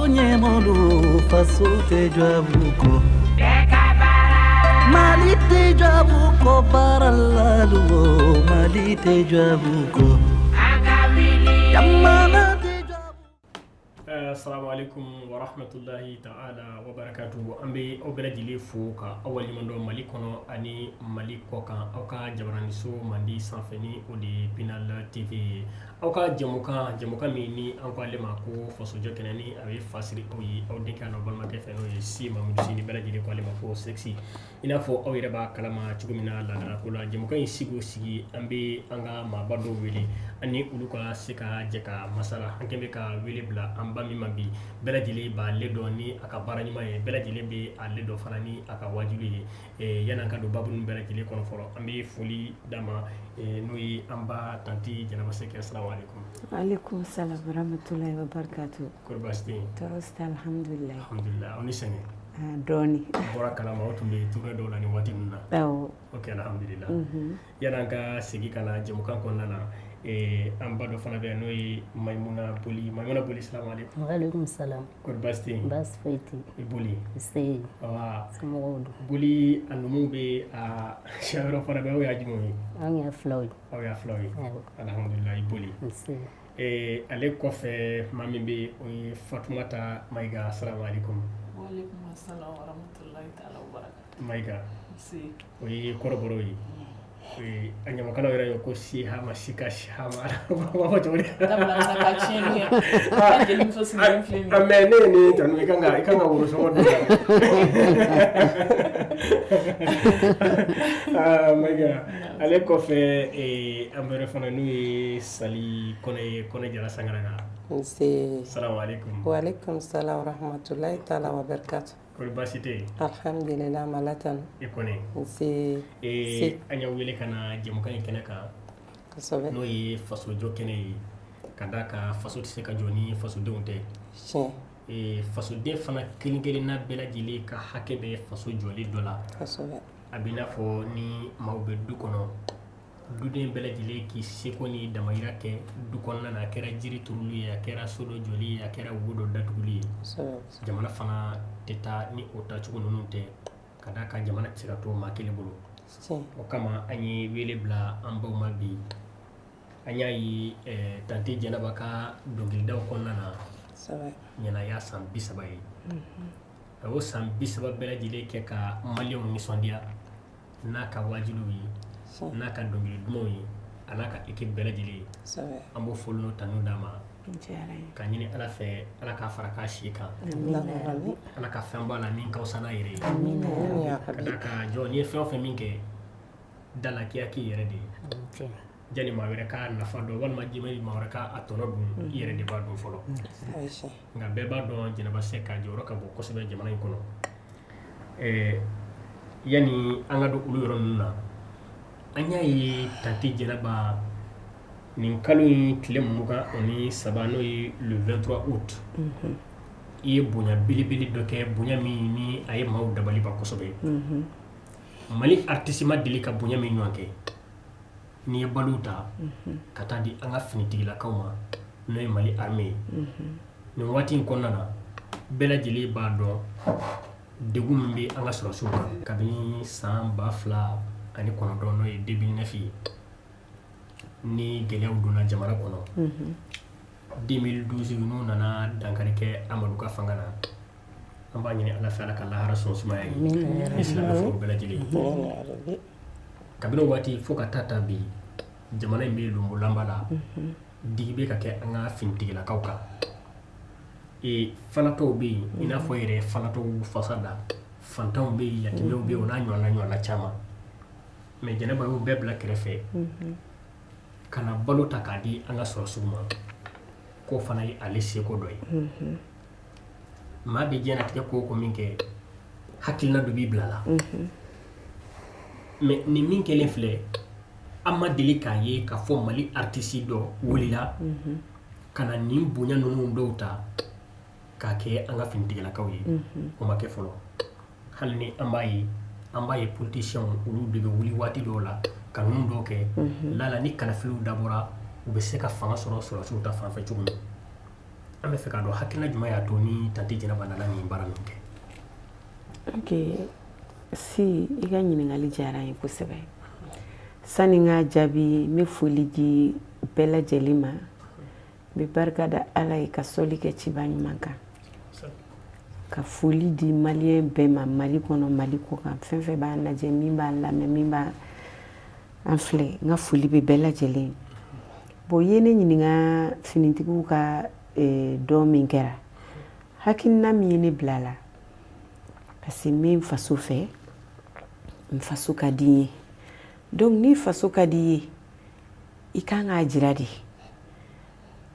nyemolu faso te jabuko Mali te jabuko paralalu Mali te jabuko Yamana te jabuko Assalamu alaikum wa rahmatullahi ta'ala wa barakatuhu. Ambe obela jili fuka awali mando Mali kono ani Mali koka auka jabarani so mandi sanfeni odi Pinal TV auka jamuka mini anko alema ko faso jokenani awe fasiri oyi awdenka no balma kefeno yi si mamudu sini bela jili ko alema ko sexy inafo awira ba kalama chugumina la ko la jamuka yi sigo sigi ambe anga mabado wele ani uluka seka jeka masala hankebe ka wele bla amba mi mabi bela jili ba ledo ni aka barani maye bela jili be a ledo fanani aka wajuli yana ka do babun bela jili kono foro ambe foli dama noyi amba tanti janaba seke assalamu alaikum. Alaikum salam wa rahmatullahi wa barakatuh. Kurbasti. Torosta alhamdulillah. Alhamdulillah. Oni senge. Doni. Bora kalama otumbe tura do la ni wati nuna. Tawo. Okay, alhamdulillah. Yana ka sigi kana jamukan konnana amba do fana be noyi Maimuna Boli assalamu alaikum. Wa alaikum salam. Kurbasti. Bas faiti. Boli. Sei. Wa. Samodo. Boli anumu be a shawro fana be o ya jimomi. Anya flow. O ya flow. Alhamdulillah Boli. Sei. Ale kɔfɛ maa min bɛ o ye Fatumata Mayiga assalamu alaikum. Wa alaikum assalam wa rahmatullahi ta'ala wa barakatuh. Mayiga. Si. O ye kɔrɔbɔrɔ ye. A ɲamakalaw yɛrɛ ye ko Sihama Sika Sihama b'a fɔ cogo di? Dabila kana ka tiɲɛni kɛ. Ka jeli muso sigilen filɛ nin ye. Mais ne ye nin tanu i kan ka worosɔngɔ dun. Mayiga ale kɔfɛ an bɛrɛ fana n'o ye Sali Kɔnɛ ye Kɔnɛ Jara Sangaraka. Nse. Assalamu alaikum. Wa alaikum salam wa rahmatullahi ta'ala wa barakatuh. Kori baasi tɛ yen? Alhamdulillah malatan. I kɔni? Nse. An y'aw wele ka na jamukan in kɛnɛ kan Kosɛbɛ. n'o ye faso jɔ kɛnɛ ye ka d'a kan faso tɛ se ka jɔ ni fasodenw tɛ. Tiɲɛ. Fasoden fana kelen-kelenna bɛɛ lajɛlen ka hakɛ bɛ faso jɔli dɔ la. Kosɛbɛ. A b'i n'a fɔ ni maaw bɛ du kɔnɔ duden bɛɛ lajɛlen k'i seko ni damayira kɛ du kɔnɔna na a kɛra jiri turuli ye a kɛra so dɔ jɔli ye a kɛra wo dɔ datuguli ye. Kosɛbɛ. Jamana fana tɛ taa ni o tacogo ninnu tɛ ka d'a kan jamana tɛ se ka to maa kelen bolo. Tiɲɛ. O kama an ye wele bila an baw ma bi an y'a ye tante Jɛnɛba ka dɔnkilidaw kɔnɔna na Kosɛbɛ. ɲɛnaya san 30 ye. A y'o san 30 bɛɛ lajɛlen kɛ ka maliyɛnw nisɔndiya n'a ka wajibiw ye n'a ka dɔnkili dumanw ye a n'a ka équipe bɛɛ lajɛlen ye. Kosɛbɛ. An b'o foli n'o tanu d'a ma ka ɲini Ala fɛ Ala k'a fara k'a si kan Ala ka fɛn b'a la min ka fisa n'a yɛrɛ ye ka d'a kan jɔn n'i ye fɛn o fɛn min kɛ da la k'i k'i yɛrɛ de ye jani maa wɛrɛ k'a nafa dɔn walima jɛmɛ maa wɛrɛ k'a tɔnɔ dun i yɛrɛ de b'a dɔn fɔlɔ nka bɛɛ b'a dɔn Jɛnɛba Sɛki ka jɔyɔrɔ ka bon kosɛbɛ jamana in kɔnɔ yani an ka don olu yɔrɔ ninnu na an y'a ye tante Jɛnɛba nin kalo in tile 23 n'o ye le 23 août i ye bonya belebele dɔ kɛ bonya min ni a ye maaw dabali ban kosɛbɛ Mali artiste ma deli ka bonya min ɲɔgɔn kɛ n'i ye balo ta ka taa di an ka finitigilakaw ma n'o ye Mali armée ye nin waati in kɔnɔna na bɛɛ lajɛlen b'a dɔn degun min bɛ an ka sɔrɔsiw kan kabini san 2009 n'o ye 2009 ye ni gɛlɛyaw donna jamana kɔnɔ 2012 n'u nana dankari kɛ Amadu ka fanga na an b'a ɲini Ala fɛ Ala ka lahara sɔn sumaya ye ni silamɛ bɛɛ lajɛlen kabini waati fo ka taa bi jamana in bɛ lumbolanba la digi bɛ ka kɛ an ka finitigilakaw kan falatɔw bɛ yen i n'a fɔ yɛrɛ falatɔw fasa da fantanw bɛ yen yatimɛw bɛ yen o n'a ɲɔgɔnna caman mais Jɛnɛba y'o bɛɛ bila kɛrɛfɛ ka na balo ta k'a di an ka sɔrɔsiw ma k'o fana ye ale seko dɔ ye maa bɛ diɲɛlatigɛ ko o ko min kɛ hakilina dɔ b'i bila la mais nin min kɛlen filɛ an ma deli k'a ye k'a fɔ Mali artiste dɔ wulila ka na nin bonya ninnu dɔw ta k'a kɛ an ka finitigilakaw ye o ma kɛ fɔlɔ hali ni an b'a ye politiciens olu de bɛ wuli waati dɔw la ka ninnu dɔw kɛ lala ni kalafiliw dabɔra u bɛ se ka fanga sɔrɔ sɔrɔsiw ta fanfɛ cogo min an bɛ fɛ k'a dɔn hakilina jumɛn y'a to ni tanti Jɛnɛba nana nin baara ninnu kɛ. Ok, si i ka ɲininkali diyara n ye kosɛbɛ. Sani n k'a jaabi n bɛ foli di bɛɛ lajɛlen ma. N bɛ barika da Ala ye ka sɔli kɛ ciba ɲuman kan. Ka foli di maliyɛn bɛɛ ma Mali kɔnɔ Mali kɔ kan fɛn fɛn b'an lajɛ min b'a lamɛn min b'a an filɛ n ka foli bɛ bɛɛ lajɛlen. Bon i ye ne ɲininka finitigiw ka dɔ min kɛra hakilina min ye ne bila a la parce que n bɛ n faso fɛ n faso ka di n ye donc ni faso ka di i ye i kan k'a jira de.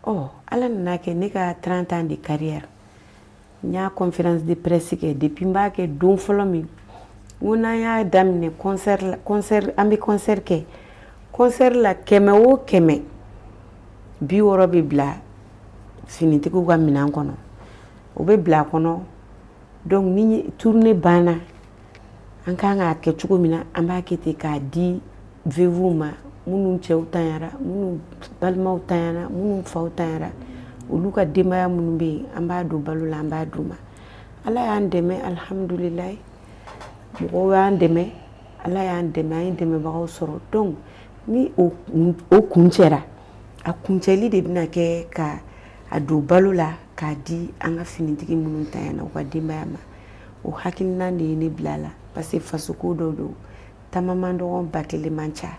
Ala nana kɛ ne ka 30 ans de carrière n y'a conférence de presse kɛ depuis n b'a kɛ don fɔlɔ min n ko n'an y'a daminɛ concert an bɛ concert kɛ concert la 100 o 100 60 bɛ bila finitigiw ka minɛn kɔnɔ o bɛ bila a kɔnɔ donc ni tournée banna an kan k'a kɛ cogo min na an b'a kɛ ten k'a di veuves ma minnu cɛw tanyara minnu balimaw tanyara minnu faw tanyara olu ka denbaya minnu bɛ yen an b'a don balo la an b'a d'u ma. Ala y'an dɛmɛ alhamdulilayi mɔgɔw y'an dɛmɛ Ala y'an dɛmɛ an ye dɛmɛbagaw sɔrɔ donc ni o kun cɛra a kuncɛli de bɛna kɛ ka a don balo la k'a di an ka finitigi minnu tanyana u ka denbaya ma. O hakilina de ye ne bila la parce que fasoko dɔ don tamaman dɔgɔn ba kelen man ca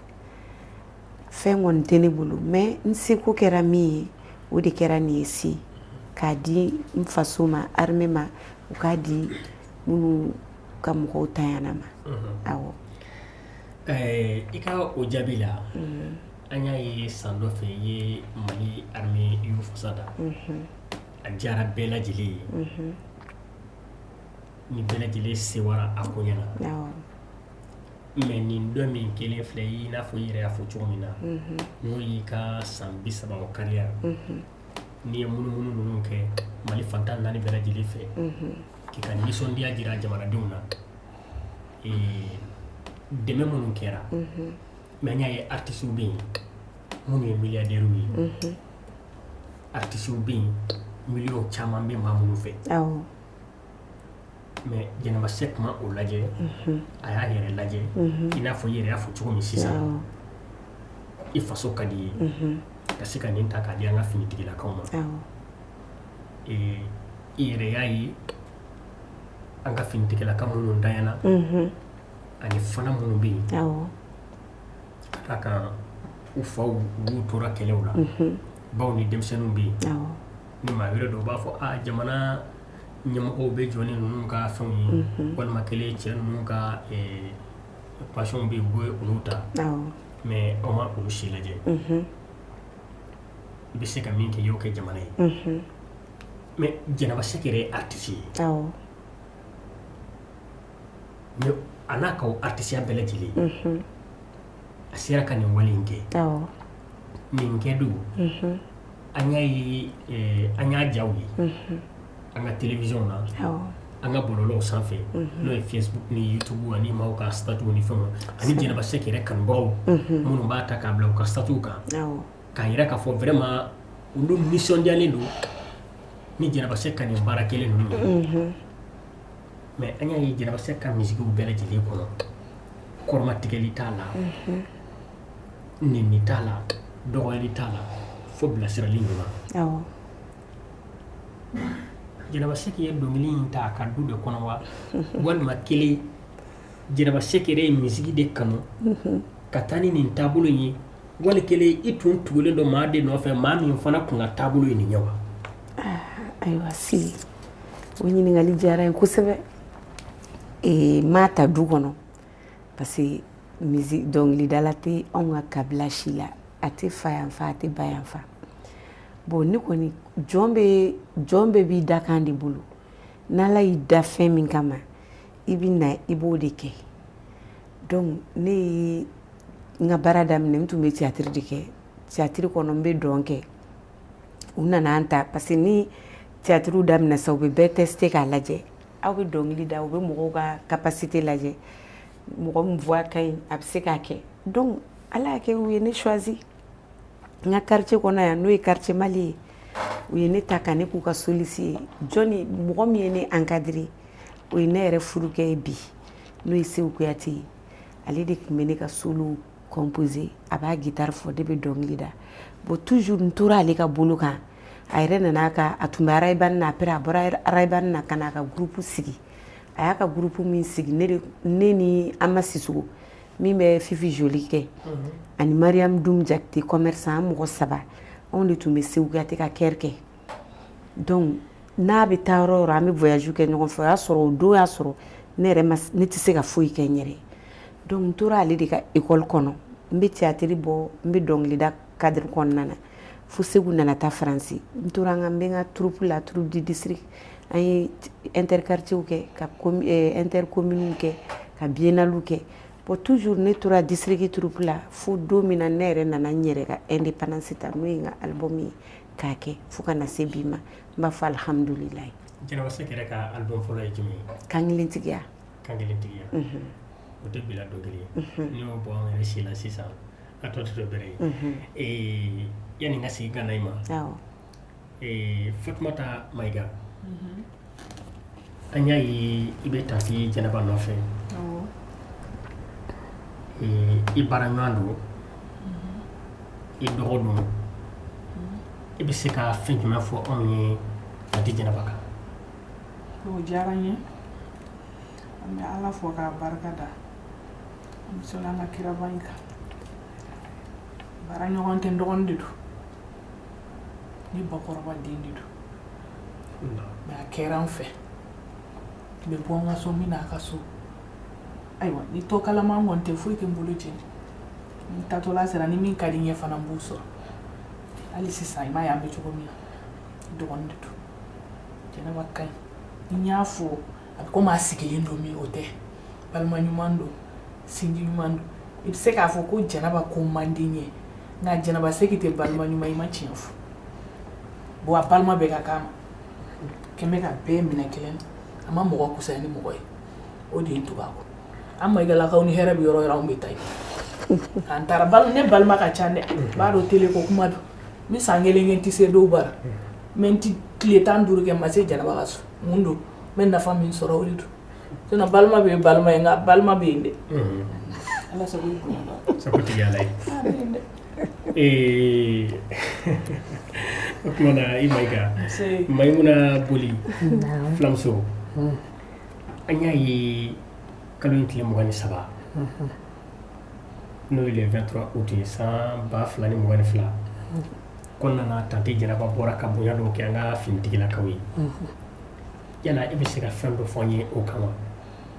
fɛn kɔni tɛ ne bolo mais n seko kɛra min ye o de kɛra nin ye si k'a di n faso ma armée ma u k'a di minnu ka mɔgɔw tanyana ma. Awɔ. I ka o jaabi la an y'a ye san dɔ fɛ i ye Mali armée y'o fasa da a diyara bɛɛ lajɛlen ye ni bɛɛ lajɛlen sewara a ko ɲɛna mais nin dɔ min kelen filɛ i n'a fɔ i yɛrɛ y'a fɔ cogo min na n'o y'i ka san 30 o carrière n'i ye munumunu ninnu kɛ Mali fantan 4 bɛɛ lajɛlen fɛ k'i ka nisɔndiya jira jamanadenw na dɛmɛ minnu kɛra mais an y'a ye artistes bɛ yen minnu ye milliardaires ye artistes bɛ yen millions caman bɛ maa minnu fɛ mais Jɛnɛba Sɛki ma o lajɛ a y'a yɛrɛ lajɛ i n'a fɔ i yɛrɛ y'a fɔ cogo min sisan i faso ka di ye ka se ka nin ta k'a di an ka finitigilakaw ma i yɛrɛ y'a ye an ka finitigilaka minnu danyana ani fana minnu bɛ yen ka kan u faw olu tora kɛlɛw la baw ni denmisɛnninw bɛ yen ni maa wɛrɛ dɔw b'a fɔ jamana ɲɛmɔgɔw bɛ jɔ ni ninnu ka fɛnw ye walima kelen cɛ ninnu ka passion bɛ yen u bɛ olu ta mais aw ma olu si lajɛ i bɛ se ka min kɛ i y'o kɛ jamana ye mais Jɛnɛba Sɛki yɛrɛ ye artiste ye mais a n'a ka o artisiya bɛɛ lajɛlen a sera ka nin wale in kɛ nin kɛ don an y'a ye an y'a jaw ye an ka télévision na an ka bɔlɔlɔw sanfɛ n'o ye Facebook ni YouTube ani maaw ka statut ni fɛnw ani Jɛnɛba Sɛki yɛrɛ kanubagaw minnu b'a ta k'a bila u ka statut kan k'a yira k'a fɔ vraiment olu nisɔndiyalen don ni Jɛnɛba Sɛki ka nin baara kelen ninnu mais an y'a ye Jɛnɛba Sɛki ka musiquew bɛɛ lajɛlen kɔnɔ kɔrɔmatigɛli t'a la nɛni t'a la dɔgɔyali t'a la fo bilasirali ɲuman Jɛnɛba Sɛki ye dɔnkili in ta a ka du de kɔnɔ wa walima kelen Jɛnɛba Sɛki yɛrɛ ye musique de kanu ka taa ni nin taabolo in ye wali kelen i tun tugulen don maa de nɔfɛ maa min fana kun ka taabolo ye nin ye wa ayiwa si o ɲininkali diyara n ye kosɛbɛ m'a ta du kɔnɔ parce que musique dɔnkilidala tɛ anw ka kabila si la a tɛ fa yan fa a tɛ ba yan fa bon ne kɔni jɔn bɛɛ b'i da kan de bolo n'Ala y'i da fɛn min kama i bɛ na i b'o de kɛ donc ne ye n ka baara daminɛ n tun bɛ théâtre de kɛ théâtre kɔnɔ n bɛ dɔn kɛ u nana an ta parce que ni théâtre daminɛ sa u bɛ bɛɛ tester k'a lajɛ aw bɛ dɔnkili da u bɛ mɔgɔw ka capacité lajɛ mɔgɔ min voix ka ɲi a bɛ se k'a kɛ donc Ala y'a kɛ u ye ne choisi n ka quartier kɔnɔ yan n'o ye quartier Mali ye u ye ne ta ka ne k'u ka solisi ye jɔnni mɔgɔ min ye ne encadré o ye ne yɛrɛ furukɛ ye bi n'o ye Seku Kuyate ye ale de tun bɛ ne ka solo composé a b'a guitare fɔ de bɛ dɔnkili da bon toujours n tora ale ka bolo kan a yɛrɛ nana a tun bɛ Arayibani na après a bɔra Arayibani na ka na a ka groupe sigi a y'a ka groupe min sigi ne ni Ama Sissogo min bɛ Fifi Joli kɛ ani Mariam Dum Jakite commerçant an mɔgɔ 3 anw de tun bɛ Seku Kuyate ka kɛr kɛ donc n'a bɛ taa yɔrɔ o yɔrɔ an bɛ voyage kɛ ɲɔgɔn fɛ o y'a sɔrɔ o don y'a sɔrɔ ne tɛ se ka foyi kɛ n yɛrɛ donc n tora ale de ka école kɔnɔ n bɛ théâtre bɔ n bɛ dɔnkilida cadre kɔnɔna na fo Seku nana taa Faransi n tora n bɛ n ka troupe la troupe du district an ye interquartiers kɛ ka intercommunes kɛ ka biennales kɛ bon toujours ne tora district troupe la fo don min na ne yɛrɛ nana n yɛrɛ ka indépendance ta n'o ye n ka album ye k'a kɛ fo ka na se bi ma n b'a fɔ alhamdulilayi. Jɛnɛba Sɛki yɛrɛ ka album fɔlɔ ye jumɛn ye? Kankelentigiya. Kankelentigiya. O tɛ bila dɔ kelen ye. N'i y'o bɔ an yɛrɛ si la sisan a tɔ tɛ dɔ bɛrɛ ye. Yani n ka segin ka na i ma. Fatumata Mayiga. An y'a ye i bɛ Tanti Jɛnɛba nɔfɛ. I baaraɲɔgɔn don. I dɔgɔ don. I bɛ se ka fɛn jumɛn fɔ anw ye Tanti Jɛnɛba kan? O diyara n ye. An bɛ Ala fo k'a barika da. An bɛ sɔrɔ an ka kiraba in kan. Baaraɲɔgɔn tɛ n dɔgɔnin de don. Ni bakɔrɔba den de don. Mais a kɛra an fɛ. N bɛ bɔ n ka so n bɛ n'a ka so. Ayiwa ni tɔ kalama kɔni tɛ foyi tɛ n bolo jɛn. Ni taatɔla sera ni min ka di n ye fana n b'o sɔrɔ. Hali sisan i m'a ye an bɛ cogo min na dɔgɔnin de don. Jɛnɛba ka ɲi. Ni y'a fɔ a bɛ komi a sigilen don min o tɛ. Balima ɲuman don sinji ɲuman don. I bɛ se k'a fɔ ko Jɛnɛba ko man di n ye nka Jɛnɛba Sɛki tɛ balima ɲuman i ma tiɲɛ fɔ. Bon a balima bɛɛ ka k'a ma. Kɛn bɛ ka bɛɛ minɛ kelen a ma mɔgɔ kusaya ni mɔgɔ ye o de ye n tugu a kɔ. An Mayigalakaw ni hɛrɛ bɛ yɔrɔ o yɔrɔ anw bɛ taa yen. An taara ne balima ka ca dɛ. B'a dɔn télé ko kuma don. N bɛ san kelen kɛ n tɛ se dɔw bara. Mɛ n tɛ tile 15 kɛ n ma se Jɛnɛba ka so. Mun don? N bɛ nafa min sɔrɔ o de don. Sinon balima bɛ yen balima ye nka balima bɛ yen dɛ. Ala sago i bonya. Sago tɛ Ala ye. O tuma na i Mayiga. Mayimuna Boli filamuso. An y'a ye kalo in tile 23 n'o ye le 23 août ye san 2022 kɔnɔna na Tanti Jɛnɛba bɔra ka bonya dɔw kɛ an ka finitigilakaw ye. Yala i bɛ se ka fɛn dɔ fɔ an ye o kama?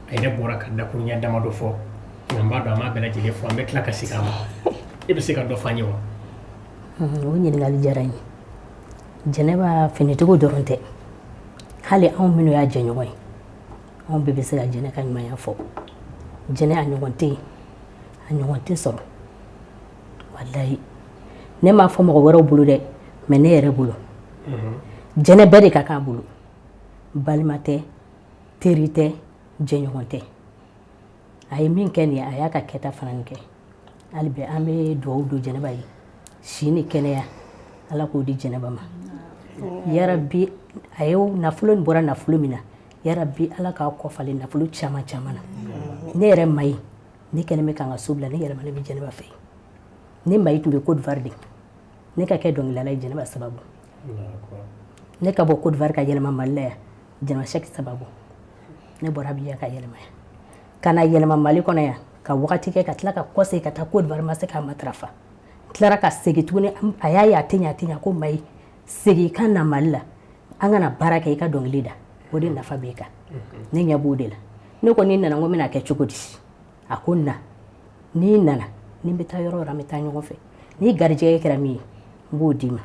A yɛrɛ bɔra ka dakuruɲɛ damadɔ fɔ nka n b'a dɔn an b'a bɛɛ lajɛlen fɔ an bɛ tila ka segin a ma. I bɛ se ka dɔ fɔ an ye wa? O ɲininkali diyara n ye. Jɛnɛba finitigiw dɔrɔn tɛ hali anw minnu y'a jɛɲɔgɔn ye anw bɛɛ bɛ se ka Jɛnɛ ka ɲumanya fɔ. Jɛnɛ a ɲɔgɔn tɛ yen a ɲɔgɔn tɛ sɔrɔ walahi ne m'a fɔ mɔgɔ wɛrɛw bolo dɛ mais ne yɛrɛ bolo Jɛnɛ bɛɛ de ka k'a bolo balima tɛ teri tɛ jɛɲɔgɔn tɛ a ye min kɛ nin ye a y'a ka kɛta fana nin kɛ hali bi an bɛ dugawu don Jɛnɛba ye si ni kɛnɛya Ala k'o di Jɛnɛba ma yarabi a ye nafolo nin bɔra nafolo min na yarabi Ala k'a kɔfalen nafolo caman caman na ne yɛrɛ Mayi ne kɛlen bɛ k'an ka so bila ne yɛlɛmalen bɛ Jɛnɛba fɛ ne Mayi tun bɛ Côte d'Ivoire de ne ka kɛ dɔnkilidala ye Jɛnɛba sababu ne ka bɔ Côte d'Ivoire ka yɛlɛma Mali la yan Jɛnɛba Sɛki sababu ne bɔra Abijan ka yɛlɛma yan ka na yɛlɛma Mali kɔnɔ yan ka wagati kɛ ka tila ka kɔsegin ka taa Côte d'Ivoire ma se k'a matarafa tilara ka segin tuguni a y'a ye a tɛ ɲɛ ko Mayi segin ka na Mali la an kana baara kɛ i ka dɔnkili da o de nafa b'e kan ne ɲɛ b'o de la ne ko ni nana n ko bɛna kɛ cogo di a ko na n'i nana ni n bɛ taa yɔrɔ o yɔrɔ an bɛ taa ɲɔgɔn fɛ ni garijɛgɛ kɛra min ye n b'o d'i ma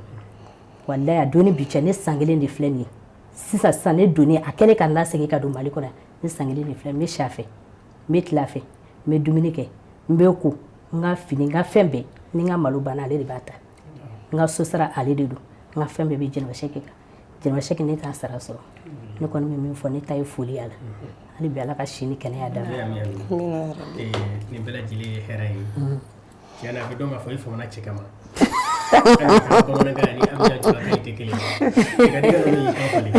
walayi a donni bi cɛ ne san 1 de filɛ nin ye sisan ne donni a kɛlen ka n lasegin ka don Mali kɔnɔ ne san 1 de filɛ n bɛ si a fɛ n bɛ tila a fɛ n bɛ dumuni kɛ n bɛ ko n ka fini n ka fɛn bɛɛ ni n ka malo banna ale de b'a ta n ka so sara ale de don n ka fɛn bɛɛ bɛ Jɛnɛba Sɛki kan Jɛnɛba Sɛki ne t'a sara sɔrɔ ne kɔni bɛ min fɔ ne ta ye foli y'a la hali bi Ala ka si ni kɛnɛya d'a ma. Nin bɛɛ lajɛlen ye hɛrɛ ye tiɲɛ na a bɛ dɔn k'a fɔ i famana cɛ kama Bamanan kan ni amna juga kai te kele. Kan dia ni ka fali.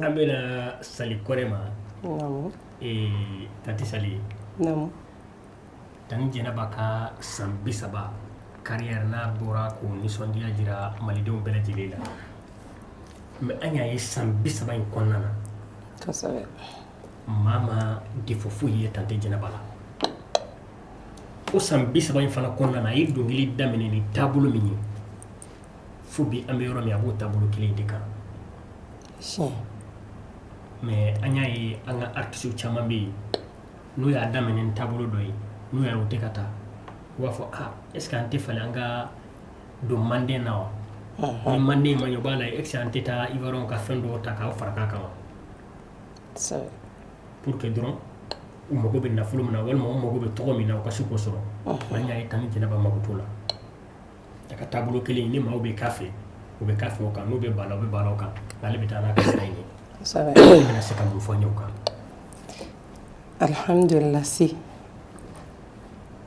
Amena sali korema. Namu. Tati sali. Namu. Dan Jenaba ka san bisaba carrière na bora ko nisondiya jira malidenw bɛɛ lajɛlen la. Mais an y'a ye san bisaba in kɔnɔna na. Kosɛbɛ. Maa ma défaut foyi ye tante Jenaba la. O san bisaba in fana kɔnɔna na a ye dɔnkili daminɛ ni taabolo min ye fo bi an bɛ yɔrɔ min a b'o taabolo kelen de kan. Mais an y'a ye an ka artistes caman bɛ yen n'o y'a daminɛ ni taabolo dɔ ye n'o y'a ye o tɛ ka taa u b'a fɔ est ce que an tɛ falen an ka don Manden na wa ni Manden ma ɲɛ o b'a la est ce que an tɛ taa Ivoirien ka fɛn dɔw ta k'aw fara k'a kan wa pour que dɔrɔn u mago bɛ nafolo min na walima u mago bɛ tɔgɔ min na u ka se k'o sɔrɔ an y'a ye Tani Jɛnɛba mago t'o la a ka taabolo kelen ni maaw bɛ k'a fɛ u bɛ k'a fɛ o kan n'u bɛ ba la u bɛ ba la o kan n'ale bɛ taa n'a ka sira in ye a se ka mun fɔ n ye o kan. Alhamdulillah si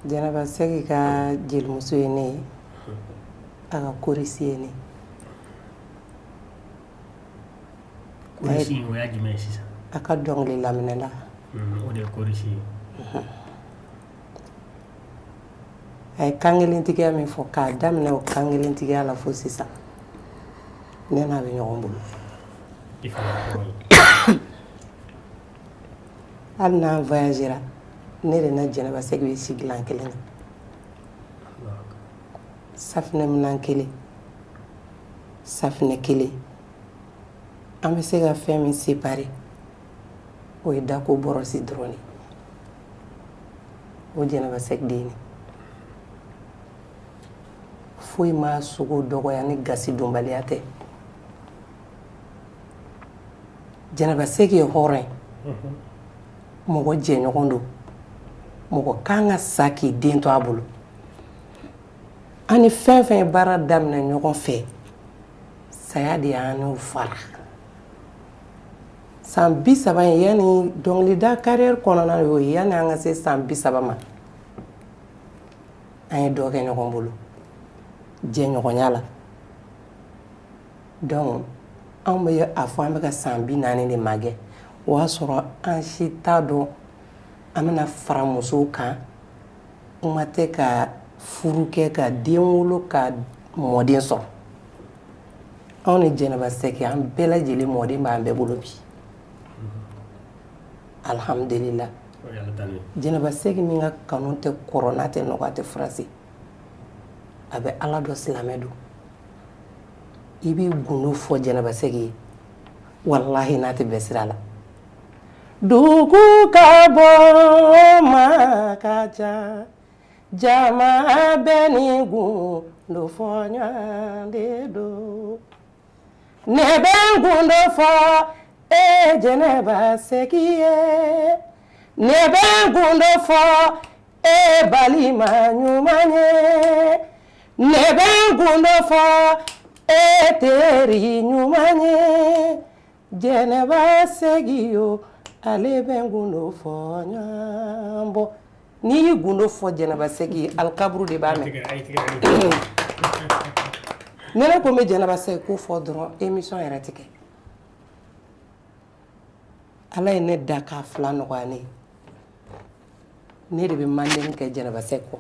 Jɛnɛba Sɛki ka jelimuso ye ne ye a ka korisi ye ne korisi o y'a jumɛn ye sisan a ka dɔnkili laminɛla o de ye korisi ye a ye kan kelentigiya min fɔ k'a daminɛ o kan kelentigiya la fo sisan ne n'a bɛ ɲɔgɔn bolo i fana tɔgɔ ye hali n'an voyagera ne de na Jɛnɛba Sɛki bɛ si dilan kelen kan safinɛ minan kelen safinɛ kelen an bɛ se ka fɛn min séparer o ye dako bɔrɔsi dɔrɔn de o Jɛnɛba Sɛki de ye foyi ma sogo dɔgɔya ni gasi donbaliya tɛ Jɛnɛba Sɛki ye hɔrɔn ye mɔgɔ jɛɲɔgɔn don mɔgɔ kan ka sa k'i den to a bolo an ni fɛn fɛn ye baara daminɛ ɲɔgɔn fɛ saya de y'an n'u fara san 30 in yanni dɔnkilida carrière kɔnɔna na o ye yanni an ka se san 30 ma an ye dɔ kɛ ɲɔgɔn bolo jɛɲɔgɔnya la donc an bɛ a fɔ an bɛ ka san 40 de magɛ o y'a sɔrɔ an si t'a dɔn an bɛna fara musow kan kuma tɛ ka furu kɛ ka den wolo ka mɔden sɔrɔ anw ni Jɛnɛba Sɛki an bɛɛ lajɛlen mɔden b'an bɛɛ bolo bi alhamdulillah Jɛnɛba Sɛki min ka kanu tɛ kɔrɔ n'a tɛ nɔgɔ a tɛ furasi a bɛ Ala dɔ silamɛ don i b'i gundo fɔ Jɛnɛba Sɛki ye wallahi n'a tɛ bɛn sira la dugu ka bɔ ma ka ca jama bɛɛ ni gundo fɔ ɲɔgɔn de don ne bɛ n gundo fɔ Jɛnɛba Sɛki ye ne bɛ n gundo fɔ balima ɲuman ye ne bɛ n gundo fɔ teri ɲuman ye Jɛnɛba Sɛki yo ale bɛ n gundo fɔ ɲɔgɔn bɔ n'i y'i gundo fɔ Jɛnɛba Sɛki alikaburu de b'a mɛn ne ko n bɛ Jɛnɛba Sɛki ko fɔ dɔrɔn émission yɛrɛ tɛ kɛ Ala ye ne da k'a 2 nɔgɔya ne ye ne de bɛ Manden kɛ Jɛnɛba Sɛki kɔ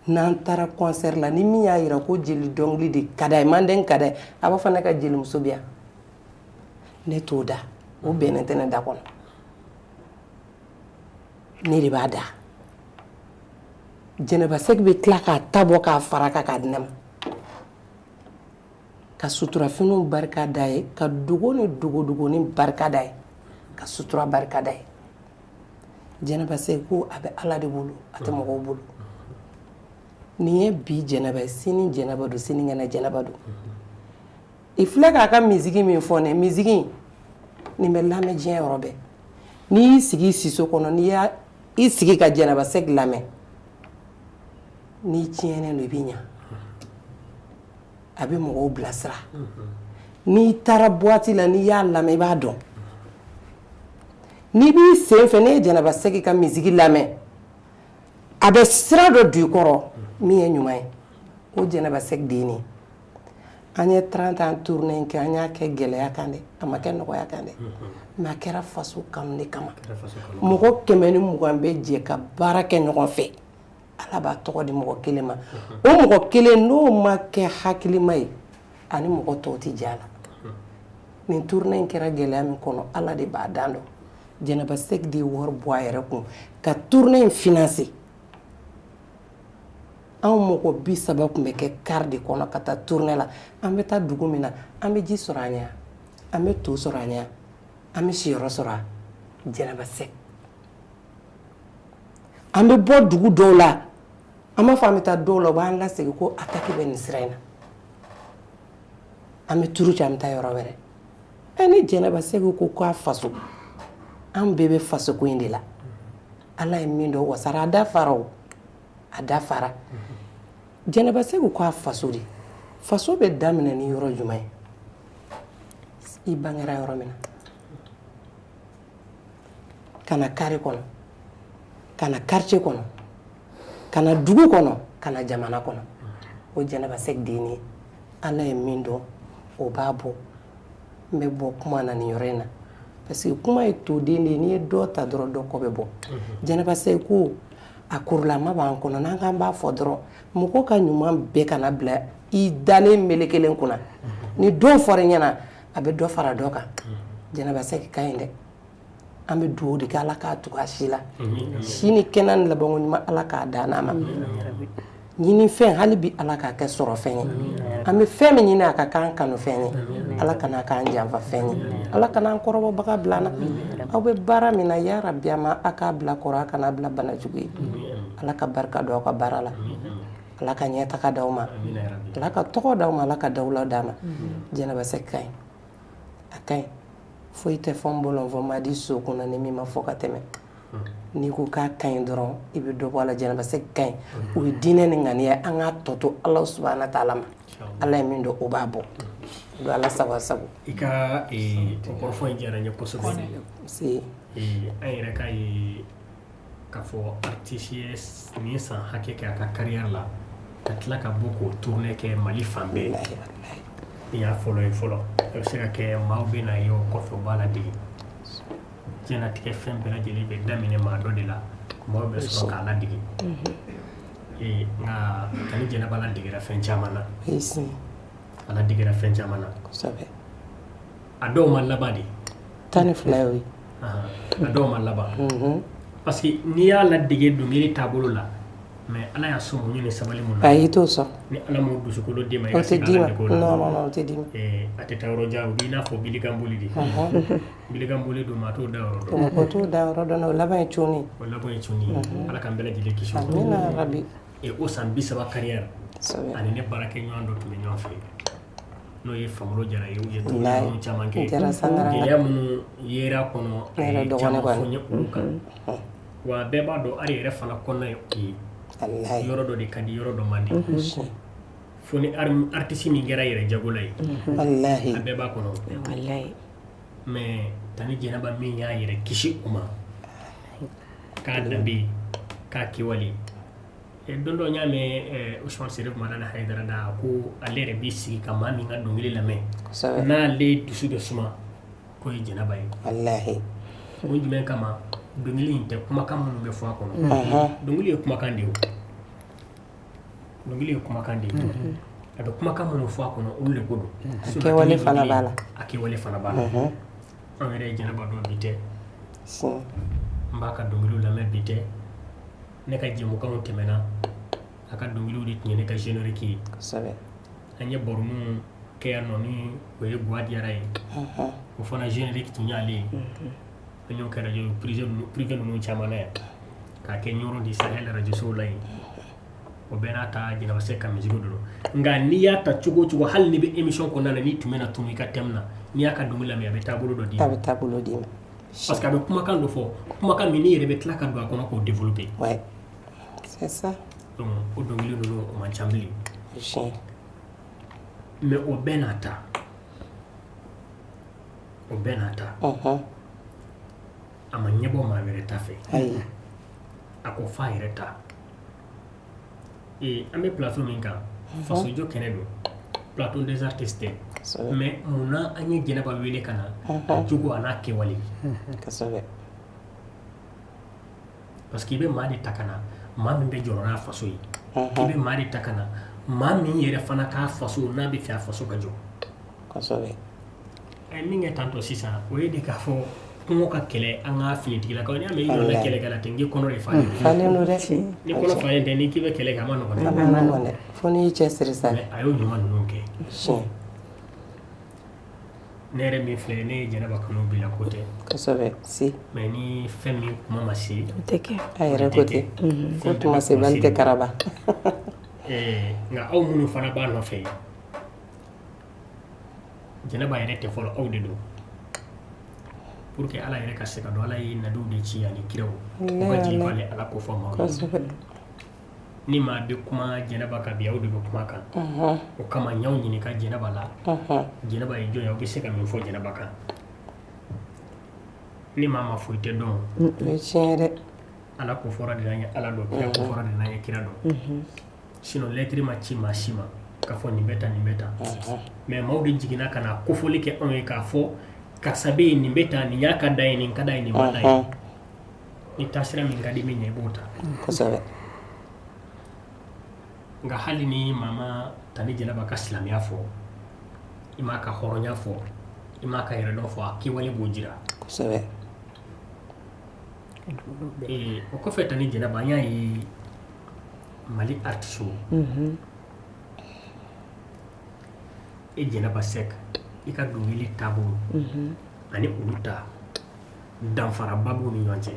n'an taara concert la ni min y'a jira ko jeli dɔnkili de ka d'a ye Manden ka d'a ye a b'a fɔ ne ka jelimuso bɛ yan ne t'o da o bɛnnen tɛ ne da kɔnɔ ne de b'a da Jɛnɛba Sɛki bɛ tila k'a ta bɔ k'a fara kan k'a di ne ma ka suturafiniw barika da ye ka dogo ni dogodogonin barika da ye ka sutura barika da ye Jɛnɛba Sɛki ko a bɛ Ala de bolo a tɛ mɔgɔw bolo nin ye bi Jɛnɛba ye sini Jɛnɛba don sinikɛnɛ Jɛnɛba don i filɛ k'a ka misiki min fɔ ne misiki nin bɛ lamɛn diɲɛ yɔrɔ bɛɛ n'i y'i sigi siso kɔnɔ n'i y'a i sigi ka Jɛnɛba Sɛki lamɛn n'i tiɲɛnen don i bɛ ɲa a bɛ mɔgɔw bilasira n'i taara boîte la n'i y'a lamɛn i b'a dɔn n'i b'i sen fɛ ne ye Jɛnɛba Sɛki ka misiki lamɛn a bɛ sira dɔ du kɔrɔ min ye ɲuman ye o Jɛnɛba Sɛki den ne an ye 30 ans tournée kɛ an y'a kɛ gɛlɛya kan dɛ a ma kɛ nɔgɔya kan dɛ mais a kɛra faso kanu de kama mɔgɔ 120 bɛ jɛ ka baara kɛ ɲɔgɔn fɛ Ala b'a tɔgɔ di mɔgɔ kelen ma o mɔgɔ kelen n'o ma kɛ hakilima ye ani mɔgɔ tɔw tɛ jɛ a la nin tournée kɛra gɛlɛya min kɔnɔ Ala de b'a dan dɔn Jɛnɛba Sɛki de ye wari bɔ a yɛrɛ kun ka tournée financer anw mɔgɔ 30 kun bɛ kɛ car de kɔnɔ ka taa tournée la an bɛ taa dugu min na an bɛ ji sɔrɔ an ɲɛ an bɛ to sɔrɔ an ɲɛ an bɛ siyɔrɔ sɔrɔ Jɛnɛba Sɛki an bɛ bɔ dugu dɔw la an b'a fɔ an bɛ taa dɔw la u b'an lasegin ko attaque bɛ nin sira in na an bɛ turu cɛ an bɛ taa yɔrɔ wɛrɛ ni Jɛnɛba Sɛki ko k'a faso an bɛɛ bɛ faso ko in de la Ala ye min dɔn wasara a da fara o a da fara Jɛnɛba Sɛki k'a faso de faso bɛ daminɛ ni yɔrɔ jumɛn ye i bangera yɔrɔ min na ka na carré kɔnɔ ka na quartier kɔnɔ ka na dugu kɔnɔ ka na jamana kɔnɔ o Jɛnɛba Sɛki den ye Ala ye min dɔn o b'a bɔ n bɛ bɔ kuma na nin yɔrɔ in na parce que kuma ye toden de ye n'i ye dɔ ta dɔrɔn dɔ kɔ bɛ bɔ Jɛnɛba Sɛki ko a kurulama b'an kɔnɔ n'an k'an b'a fɔ dɔrɔn mɔgɔ ka ɲuman bɛɛ kana bila i dalen melekelen kunna ni dɔ fɔra i ɲɛna a bɛ dɔ fara dɔ kan Jɛnɛba Sɛki ka ɲi dɛ an bɛ dugawu de kɛ Ala k'a tugu a si la si ni kɛnɛ ni labanko ɲuman Ala k'a da n'a ma ɲini fɛn hali bi Ala k'a kɛ sɔrɔ fɛn ye an bɛ fɛn min ɲini a ka k'an kanu fɛn ye Ala kana k'an janfa fɛn ye Ala kana an kɔrɔbɔbaga bila an na aw bɛ baara min na ya Rabi ama a k'a bila kɔrɔ a kana bila bana jugu ye Ala ka barika don aw ka baara la Ala ka ɲɛtaga d'aw ma Ala ka tɔgɔ d'aw ma Ala ka dawula d'a ma Jɛnɛba Sɛki ka ɲi a ka ɲi foyi tɛ fɔ n bolo fɔ ma di so kunna ni min ma fɔ ka tɛmɛ n'i ko k'a ka ɲi dɔrɔn i bɛ dɔ bɔ a la Jɛnɛba Sɛki ka ɲi o ye diinɛ ni ŋaniya an k'a tɔ to Ala subahana taala ma Ala ye min dɔn o b'a bɔ don Ala sago a sago i ka kɔrɔfɔ in diyara n ye kosɛbɛ an yɛrɛ ka ye k'a fɔ artiste ye nin san hakɛ kɛ a ka carrière la ka tila ka bɔ k'o tournée kɛ Mali fan bɛɛ i y'a fɔlɔ ye fɔlɔ a bɛ se ka kɛ maaw bɛ na ye o kɔfɛ u b'a ladege diɲɛlatigɛ fɛn bɛɛ lajɛlen bɛ daminɛ maa dɔ de la maaw bɛ sɔrɔ k'a ladege nka Tani Jɛnɛba ladegera fɛn caman na a ladegera fɛn caman na a dɔw ma laban de 12 ye a dɔw ma laban parce que n'i y'a ladege dɔnkili taabolo la mais Ala y'a sɔn muɲu ni sabali mun na a y'i t'o sɔn ni Ala m'o dusukolo d'e ma i ka se k'a ladege o la non o tɛ d'i ma a tɛ taa yɔrɔ jan o b'i n'a fɔ bilikanboli de bilikanboli don maa t'o da yɔrɔ dɔn mɔgɔ t'o da yɔrɔ dɔn o laban ye cunni o laban ye cunni Ala k'an bɛɛ lajɛlen kisi o ma amina rabi o san 30 carrière ani ne baarakɛ ɲɔgɔn dɔ tun bɛ ɲɔgɔn fɛ n'o ye Famolo Jara ye u ye tournée caman kɛ gɛlɛya minnu yera kɔnɔ caman fɔ n ye olu kan wa bɛɛ b'a dɔn hali yɛrɛ fana kɔnɔna ye o ye yɔrɔ dɔ de ka di yɔrɔ dɔ man di fo ni artiste min kɛra yɛrɛ jagola ye a bɛɛ b'a kɔnɔ mais Tani Jɛnɛba min y'a yɛrɛ kisi o ma k'a danbe k'a kɛwale don dɔ n y'a mɛn Usman Serif Manana Hayidara da ko ale yɛrɛ b'i sigi ka maa min ka dɔnkili lamɛn n'ale dusu bɛ suma k'o ye Jɛnɛba ye o jumɛn kama dɔnkili in tɛ kumakan minnu bɛ fɔ a kɔnɔ dɔnkili ye kumakan de ye dɔnkili ye kumakan de ye a bɛ kumakan minnu fɔ a kɔnɔ olu de ko don a kɛwale fana b'a la anw yɛrɛ ye Jɛnɛba dɔn bi tɛ n b'a ka dɔnkiliw lamɛn bi tɛ ne ka jɛmukanw tɛmɛna a ka dɔnkiliw de tun ye ne ka générique ye an ye baroniw kɛ yan nɔ ni o ye Guwa Diarra ye o fana générique tun y'ale ye an y'o kɛ radio privé ninnu caman na yan k'a kɛ Ɲɔrɔ di Sahel radio sow la yen o bɛɛ n'a ta Jɛnɛba Sɛki ka musique do nka n'i y'a ta cogo o cogo hali ni bɛ émission kɔnɔna na n'i tun bɛna tunu i ka thème na n'i y'a ka dɔnkili lamɛn a bɛ taabolo dɔ d'i ma parce que a bɛ kumakan dɔ fɔ kumakan min n'i yɛrɛ bɛ tila ka don a kɔnɔ k'o développer c'est ça donc o dɔnkili ninnu o man ca bilen mais o bɛɛ n'a ta a ma ɲɛbɔ maa wɛrɛ ta fɛ a ko f'a yɛrɛ ta an bɛ plateau min kan fasojo kɛnɛ don plateau des artistes mais munna an ye Jɛnɛba wele ka na a jogo a n'a kɛwale parce que i bɛ maa de ta ka na maa min bɛ jɔrɔ n'a faso ye i bɛ maa de ta ka na maa min yɛrɛ fana k'a faso n'a bɛ fɛ a faso ka jɔ a ye min kɛ tantɔ sisan o ye de k'a fɔ kungo ka kɛlɛ an ka finitigilakaw n'i y'a mɛn i jɔlen bɛ kɛlɛ kɛ la ten n k'i kɔnɔ de falen don dɛ ni kɔnɔ falen tɛ n'i k'i bɛ kɛlɛ kɛ a ma nɔgɔn dɛ fo n'i y'i cɛsiri sa mais a y'o ɲuman ninnu kɛ ne yɛrɛ min filɛ ne ye Jɛnɛba kanu bila ko tɛ mais ni fɛn min kuma ma se o tɛ kɛ a yɛrɛ ko tɛ ko tuma se bali tɛ karaba nka aw minnu fana b'a nɔfɛ Jɛnɛba yɛrɛ tɛ fɔlɔ aw de don pour que Ala yɛrɛ ka se ka dɔn Ala ye nabiw de ci ani kiraw u ka jigi b'ale Ala ko fɔ maaw ye ni maa bɛ kuma Jɛnɛba kan bi aw de bɛ kuma kan o kama n y'aw ɲininka Jɛnɛba la Jɛnɛba ye jɔn ye aw bɛ se ka min fɔ Jɛnɛba kan ni maa ma foyi tɛ dɔn o ye tiɲɛ dɛ Ala ko fɔra de n'an ye Ala dɔn kira ko fɔra de n'an ye kira dɔn sinon lettre ma ci maa si ma k'a fɔ nin bɛ tan nin bɛ tan mais maaw de jiginna ka na kofɔli kɛ anw ye k'a fɔ karisa bɛ yen nin bɛ tan nin y'a ka da ye nin ka da ye nin ma da ye ni taasira min ka di min ɲɛ i b'o ta nka hali ni maa ma Tani Jɛnɛba ka silamɛya fɔ i m'a ka hɔrɔnya fɔ i m'a ka yɛrɛdɔn fɔ a kɛwale b'o jira o kɔfɛ Tani Jɛnɛba an y'a ye Mali artistes e Jɛnɛba Sɛk i ka dɔnkili taabolo ani olu ta danfaraba b'u ni ɲɔgɔn cɛ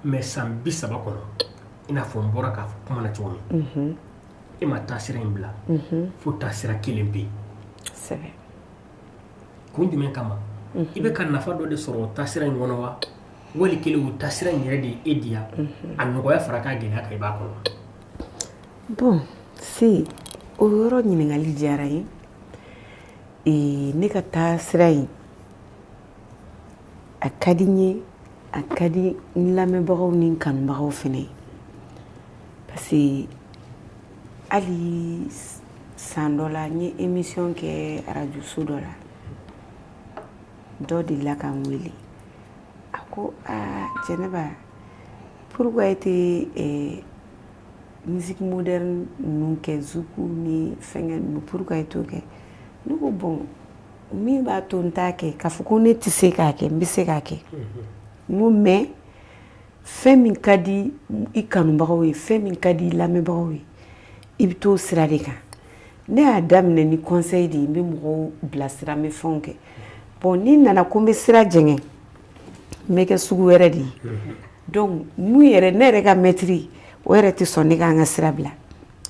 mais san 30 kɔnɔ i n'a fɔ n bɔra k'a fɔ kuma na cogo min e ma taasira in bila fo taasira kelen bɛ yen kun jumɛn kama i bɛ ka nafa dɔ de sɔrɔ o taasira in kɔnɔ wa wali kelen o taasira in yɛrɛ de ye e diya a nɔgɔya fara k'a gɛlɛya kan i b'a kɔnɔ bon si o yɔrɔ ɲininkali diyara n ye ne ka taasira in a ka di n ye a ka di n lamɛnbagaw ni n kanubagaw fana ye parce que hali san dɔ la n ye émission kɛ radio so dɔ la dɔ delila ka n wele a ko Jɛnɛba pourquoi e tɛ musique moderne ninnu kɛ zuku ni fɛngɛ ninnu pourquoi e t'o kɛ ne ko bon min b'a to n t'a kɛ k'a fɔ ko ne tɛ se k'a kɛ n bɛ se k'a kɛ n ko mais fɛn min ka di i kanubagaw ye fɛn min ka di i lamɛnbagaw ye i bɛ t'o sira de kan ne y'a daminɛ ni conseil de ye n bɛ mɔgɔw bilasira n bɛ fɛnw kɛ bon ni nana ko n bɛ sira jɛngɛ n bɛ kɛ sugu wɛrɛ de ye donc mun yɛrɛ ne yɛrɛ ka maître o yɛrɛ tɛ sɔn ne k'an ka sira bila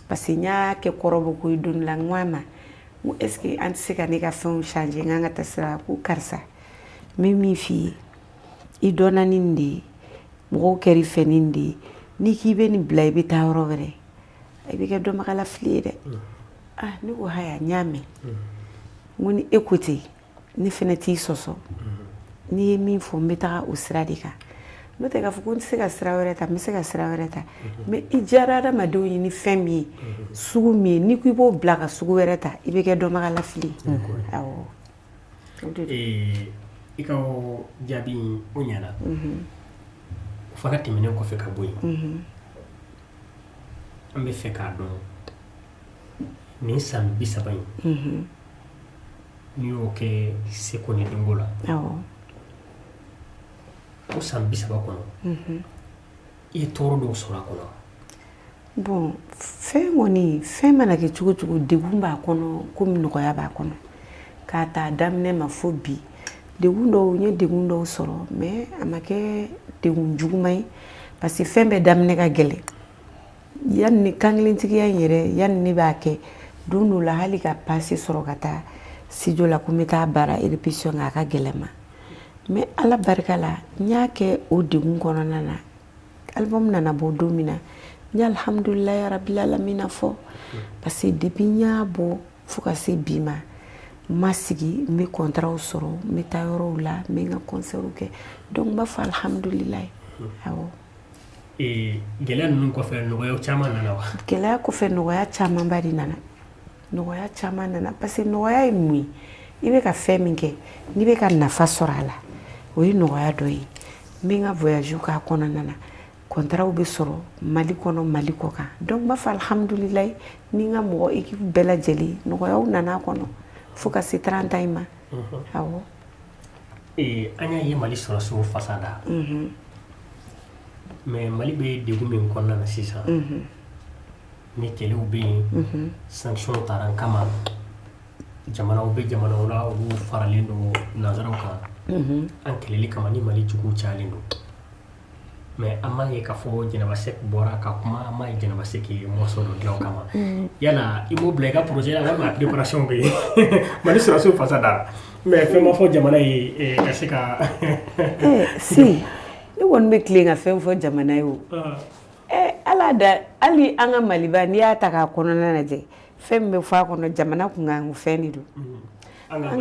parce que n y'a kɛ kɔrɔbɔ ko ye don dɔ la n ko a ma n ko est ce que an tɛ se ka ne ka fɛnw changer n k'an ka taa sira ko karisa n bɛ min f'i ye i dɔnna ni nin de ye mɔgɔw kɛr'i fɛ ni nin de ye n'i k'i bɛ nin bila i bɛ taa yɔrɔ wɛrɛ i bɛ kɛ dɔnbagalafili ye dɛ ne ko haya n y'a mɛn n ko ni e ko ten ne fana t'i sɔsɔ n'i ye min fɔ n bɛ taga o sira de kan n'o tɛ k'a fɔ ko n tɛ se ka sira wɛrɛ ta n bɛ se ka sira wɛrɛ ta mais i diyara adamadenw ye ni fɛn min ye sugu min ye n'i ko i b'o bila ka sugu wɛrɛ ta i bɛ kɛ dɔnbagalafili ye awɔ i ka jaabi o ɲɛna o fana tɛmɛnen kɔfɛ ka bɔ yen an bɛ fɛ k'a dɔn nin san 30 in n'i y'o kɛ seko ni dɔnko la o san 30 kɔnɔ i ye tɔɔrɔ dɔw sɔrɔ a kɔnɔ bon fɛn kɔni fɛn mana kɛ cogo cogo degun b'a kɔnɔ komi nɔgɔya b'a kɔnɔ k'a ta daminɛ ma fo bi degun dɔw n ye degun dɔw sɔrɔ mais a ma kɛ degun juguman ye parce que fɛn bɛɛ daminɛ ka gɛlɛn yanni kankelentigiya in yɛrɛ yanni ne b'a kɛ don dɔ la hali ka passe sɔrɔ ka taa studio la ko n bɛ taa baara répétition kɛ a ka gɛlɛn ma mais ala barika la n y'a kɛ o degun kɔnɔna na album nana bɔ don min na n ye alhamdulilayi rabbil alamina fɔ parce que depuis n y'a bɔ fo ka se bi ma n ma sigi n bɛ contrat sɔrɔ n bɛ taa yɔrɔw la n bɛ n ka concert kɛ donc n b'a fɔ alhamdulilayi awɔ gɛlɛya ninnu kɔfɛ nɔgɔya caman nana wa? Gɛlɛya kɔfɛ nɔgɔya camanba de nana. Nɔgɔya caman nana parce que nɔgɔya ye mun ye? I bɛ ka fɛn min kɛ n'i bɛ ka nafa sɔrɔ a la o ye nɔgɔya dɔ ye. N bɛ n ka voyage k'a kɔnɔna na contrat bɛ sɔrɔ Mali kɔnɔ Mali kɔ kan donc n b'a fɔ alhamdulilayi ni n ka mɔgɔ équipe bɛɛ lajɛlen nɔgɔyaw nana a kɔnɔ fo ka se 30 ans ma. Awɔ. An y'a ye Mali sɔrɔsiw fasa da. Mais Mali bɛ degun min kɔnɔna na sisan ni kɛlɛw bɛ yen sanction taara n kama jamanaw bɛ jamanaw la olu faralen don nanzaraw kan an kɛlɛli kama ni Mali juguw cayalen don mais an m'a ye k'a fɔ Jɛnɛba Sɛki bɔra ka kuma an m'a ye Jɛnɛba Sɛki ye morceau dɔ dilan o kama yala i m'o bila i ka projet la walima préparation bɛ yen Mali sɔrɔsiw fasa dara mais fɛn ma fɔ jamana ye ka se ka si ne kɔni bɛ tilen ka fɛn fɔ jamana ye o ala da hali an ka Maliba n'i y'a ta k'a kɔnɔna lajɛ fɛn min bɛ fɔ a kɔnɔ jamana kunkan fɛn de don an ka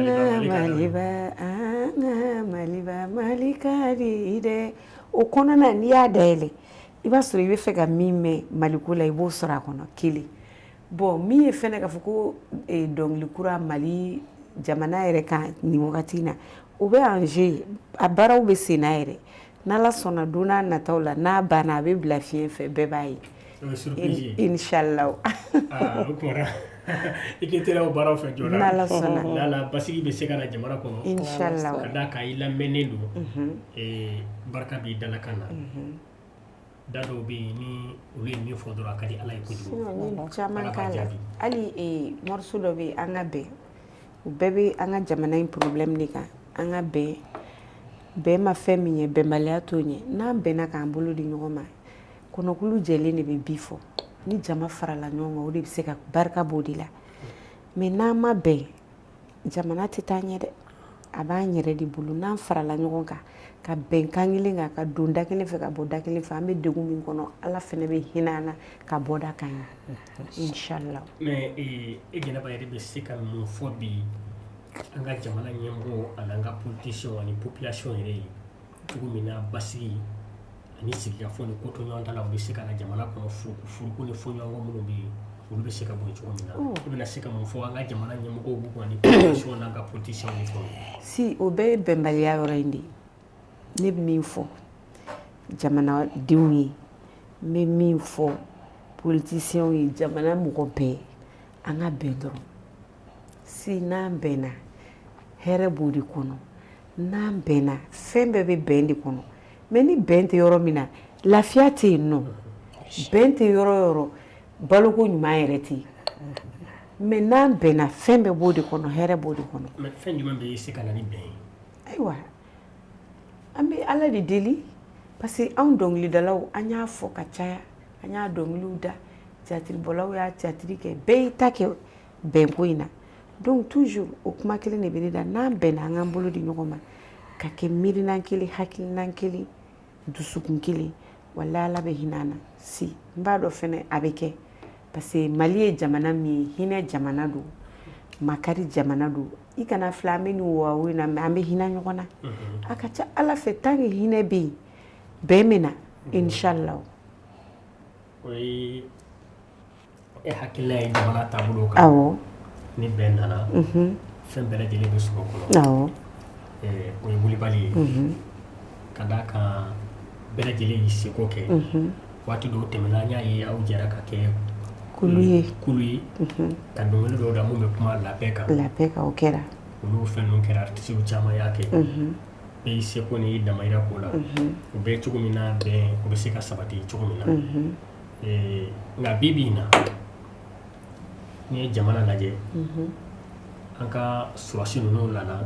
Maliba Mali ka di dɛ o kɔnɔna n'i y'a dayɛlɛ i b'a sɔrɔ i bɛ fɛ ka min mɛn Maliko la i b'o sɔrɔ a kɔnɔ kelen bon min ye fɛnɛ k'a fɔ ko dɔnkili kura Mali jamana yɛrɛ kan nin wagati in na o bɛ enjeu a baaraw bɛ sen na yɛrɛ n'Ala sɔnna don n'a nataw la n'a banna a bɛ bila fiɲɛ fɛ bɛɛ b'a ye inshallah o kuma i k'i teliya o baaraw fɛ joona n'Ala sɔnna n'Ala basigi bɛ se ka na jamana kɔnɔ inshallah ka d'a kan i lamɛnnen don barika b'i dalakan na da dɔw bɛ yen ni olu ye min fɔ dɔrɔn a ka di Ala ye kojugu caman k'a la hali morceau dɔ bɛ an ka bɛn o bɛɛ bɛ an ka jamana in problème de kan an ka bɛn ma fɛn min ye bɛnbaliya t'o ɲɛ n'an bɛnna k'an bolo di ɲɔgɔn ma kɔnɔkulu jɛlen de bɛ bi fɔ ni jama farala ɲɔgɔn kan o de bɛ se ka barika b'o de la mais n'an ma bɛn jamana tɛ taa ɲɛ dɛ a b'an yɛrɛ de bolo n'an farala ɲɔgɔn kan ka bɛn kan kelen kan ka don da kelen fɛ ka bɔ da kelen fɛ an bɛ degun min kɔnɔ Ala fɛnɛ bɛ hinɛ an na ka bɔ da kan ye inshallah mais Jɛnɛba yɛrɛ bɛ se ka mun fɔ bi an ka jamana ɲɛmɔgɔw ani an ka politiciens ani population yɛrɛ ye cogo min na basigi ani sigikafɔ ni ko to ɲɔgɔn ta la u bɛ se ka na jamana kɔnɔ furuko ni fɔɲɔgɔnkɔ minnu bɛ yen olu bɛ se ka bɔ cogo min na i bɛna se ka mun fɔ an ka jamana ɲɛmɔgɔw b'u ani population n'an ka politiciens ni fɛnw si o bɛɛ ye bɛnbaliya yɔrɔ in de ne bɛ min fɔ jamanadenw ye n bɛ min fɔ politiciens ye jamana mɔgɔ bɛɛ an ka bɛn dɔrɔn si n'an bɛnna hɛrɛ b'o de kɔnɔ n'an bɛnna fɛn bɛɛ bɛ bɛn de kɔnɔ mais ni bɛn tɛ yɔrɔ min na lafiya tɛ yen nɔ bɛn tɛ yɔrɔ o yɔrɔ baloko ɲuman yɛrɛ tɛ yen mais n'an bɛnna fɛn bɛɛ b'o de kɔnɔ hɛrɛ b'o de kɔnɔ. mais fɛn jumɛn bɛ se ka na ni bɛn ye. ayiwa an bɛ Ala de deli parce que anw dɔnkilidalaw an y'a fɔ ka caya an y'a dɔnkiliw da teatribɔlaw y'a teatri kɛ bɛɛ y'i ta kɛ bɛnko in na donc toujours o kuma kelen de bɛ ne da n'an bɛnna an k'an bolo di ɲɔgɔn ma ka kɛ miirinan kelen hakilinan kelen dusukun kelen walahi Ala bɛ hinɛ an na si n b'a dɔn fɛnɛ a bɛ kɛ parce que Mali ye jamana min ye hinɛ jamana don makari jamana don i kana filɛ an bɛ nin wawaw in na mais an bɛ hinɛ ɲɔgɔn na a ka ca Ala fɛ tant que hinɛ bɛ yen bɛn bɛ na inshallah. o ye e hakilina ye jamana taabolo kan. awɔ ni bɛn nana fɛn bɛɛ lajɛlen bɛ sɔrɔ o kɔnɔ. awɔ o ye wulibali ye ka d'a kan bɛɛ lajɛlen y'i seko kɛ waati dɔw tɛmɛna an y'a ye aw jɛra ka kɛ kulu ye ka dɔnkili dɔw da mun bɛ kuma labɛn kan o kɛra olu fɛn ninnu kɛra artistes caman y'a kɛ bɛɛ y'i seko n'i damayira k'o la o bɛ cogo min na bɛn o bɛ se ka sabati cogo min na nka bi bi in na n'i ye jamana lajɛ an ka surasi ninnu nana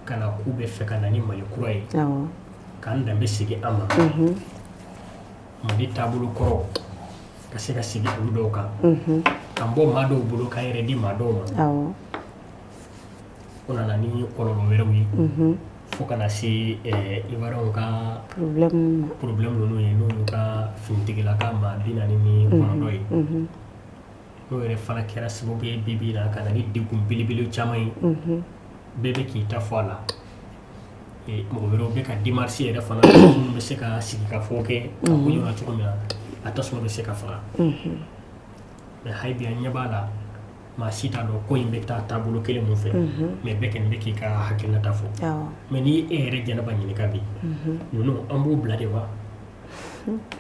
ka na k'u bɛ fɛ ka na ni Mali kura ye k'an danbe sigi an ma Mali taabolo kɔrɔ ka se ka sigi olu dɔw kan k'an bɔ maa dɔw bolo k'an yɛrɛ di maa dɔw ma o nana ni kɔlɔlɔ wɛrɛw ye fo kana se Ivoiriyɛnw ka problème ninnu ye n'o y'u ka finitigilaka maa 40 ni kɔnɔntɔn ye n'o yɛrɛ fana kɛra sababu ye bi bi in na ka na ni degun belebele caman ye bɛɛ bɛ k'i ta fɔ a la mɔgɔ wɛrɛw bɛ ka démarche yɛrɛ fana minnu bɛ se ka sigi ka fɔ kɛ ka ko ɲɔgɔn na cogo min na a tasuma bɛ se ka faga mais hali bi an ɲɛ b'a la maa si t'a dɔn ko in bɛ taa taabolo kelen mun fɛ mais bɛɛ kɔni bɛ k'i ka hakilinata fɔ mais ni e yɛrɛ jɛnɛba ɲininka bi ninnu an b'u bila de wa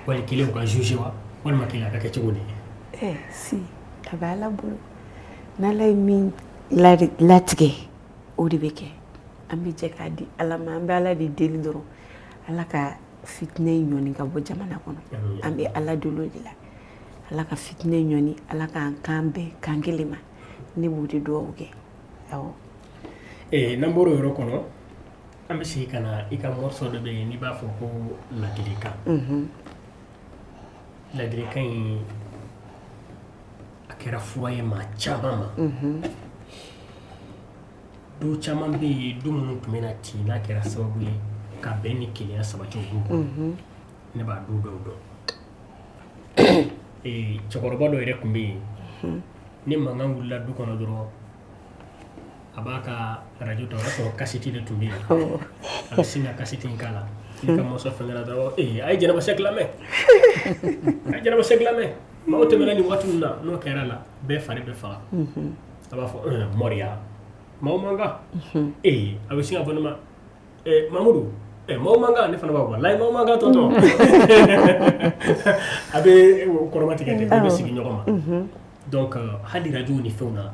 wali kelen u ka juger wa walima kelen a ka kɛ cogo di si a bɛ Ala bolo n'Ala ye min latigɛ o de bɛ kɛ an bɛ jɛ k'a di Ala ma an bɛ Ala de deli dɔrɔn Ala ka fitinɛ ɲɔni ka bɔ jamana kɔnɔ an bɛ Ala deli o de la Ala ka fitinɛ ɲɔni Ala k'an kan bɛn kan kelen ma ne b'o de dugawu kɛ awɔ n'an bɔra o yɔrɔ kɔnɔ an bɛ segin ka na i ka morceau dɔ bɛ yen n'i b'a fɔ ko ladilikan ladilikan in a kɛra fura ye maa caman ma du caman bɛ yen du minnu tun bɛ na ci n'a kɛra sababu ye ka bɛn ni kelenya sabati o du kɔnɔ ne b'a du dɔw dɔn cɛkɔrɔba dɔ yɛrɛ tun bɛ yen ni mankan wulila du kɔnɔ dɔrɔn a b'a ka radio ta o y'a sɔrɔ kasiti de tun bɛ yen a bɛ sin ka kasiti in k'a la ni ka mɔsɔn fɛngɛra dɔrɔn a ye Jɛnɛba Sɛki lamɛn a ye Jɛnɛba Sɛki lamɛn maaw tɛmɛna nin waati ninnu na n'o kɛra la bɛɛ fari bɛ faga a b'a fɔ Mɔriya maaw man kan a bɛ sin ka fɔ ne ma Mamudu maaw man kan ne fana b'a fɔ walayi maaw man kan tonton a bɛ kɔrɔma tigɛ de bɛɛ bɛ sigi ɲɔgɔn ma donc hali radio ni fɛnw na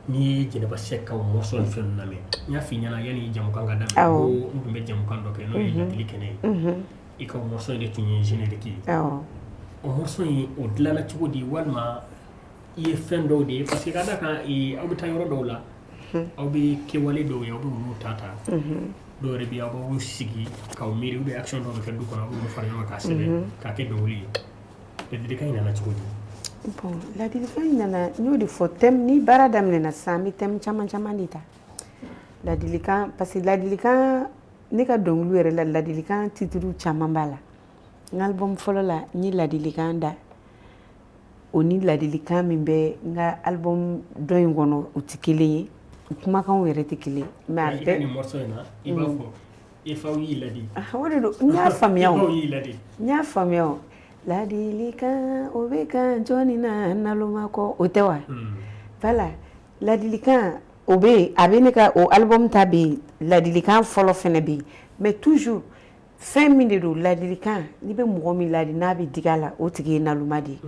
n'i ye Jɛnɛba Sɛki ka morceau ni fɛn ninnu lamɛn n y'a f'i ɲɛna yanni jamukan ka daminɛ ko n tun bɛ jamukan dɔ kɛ n'o ye ladili kɛnɛ ye i ka morceau in de tun ye générique ye o morceau in o dilanna cogo di walima i ye fɛn dɔw de ye parce que ka d'a kan aw bɛ taa yɔrɔ dɔw la aw bɛ kɛwale dɔw ye aw bɛ olu ta dɔw yɛrɛ bɛ aw b'aw sigi k'aw miiri ou bien action dɔw bɛ kɛ du kɔnɔ aw b'olu fara ɲɔgɔn kan k'a sɛbɛn k'a kɛ dɔnkili ye ladilikan in nana cogo di bon ladilikan in nana n y'o de fɔ thème ni baara daminɛna sisan an bɛ thème caman de ta ladilikan parce que ladilikan ne ka dɔnkiliw yɛrɛ la ladilikan titre caman b'a la n album fɔlɔ la n ye ladilikan da o ni ladilikan min bɛ n ka album dɔ in kɔnɔ u tɛ kelen ye kumakanw yɛrɛ tɛ kelen mais a bɛɛ ni morceau in na i b'a fɔ i faw y'i ladi o de don n y'a faamuya i faw y'i ladi n y'a faamuya o ladilikan o bɛ kan jɔnni na naloma kɔ o tɛ wa voilà ladilikan o bɛ yen a bɛ ne ka o album ta bɛ yen ladilikan fɔlɔ fɛnɛ bɛ yen mais toujours fɛn min de don ladilikan n'i bɛ mɔgɔ min ladi n'a bɛ digi a la o tigi ye naloma de ye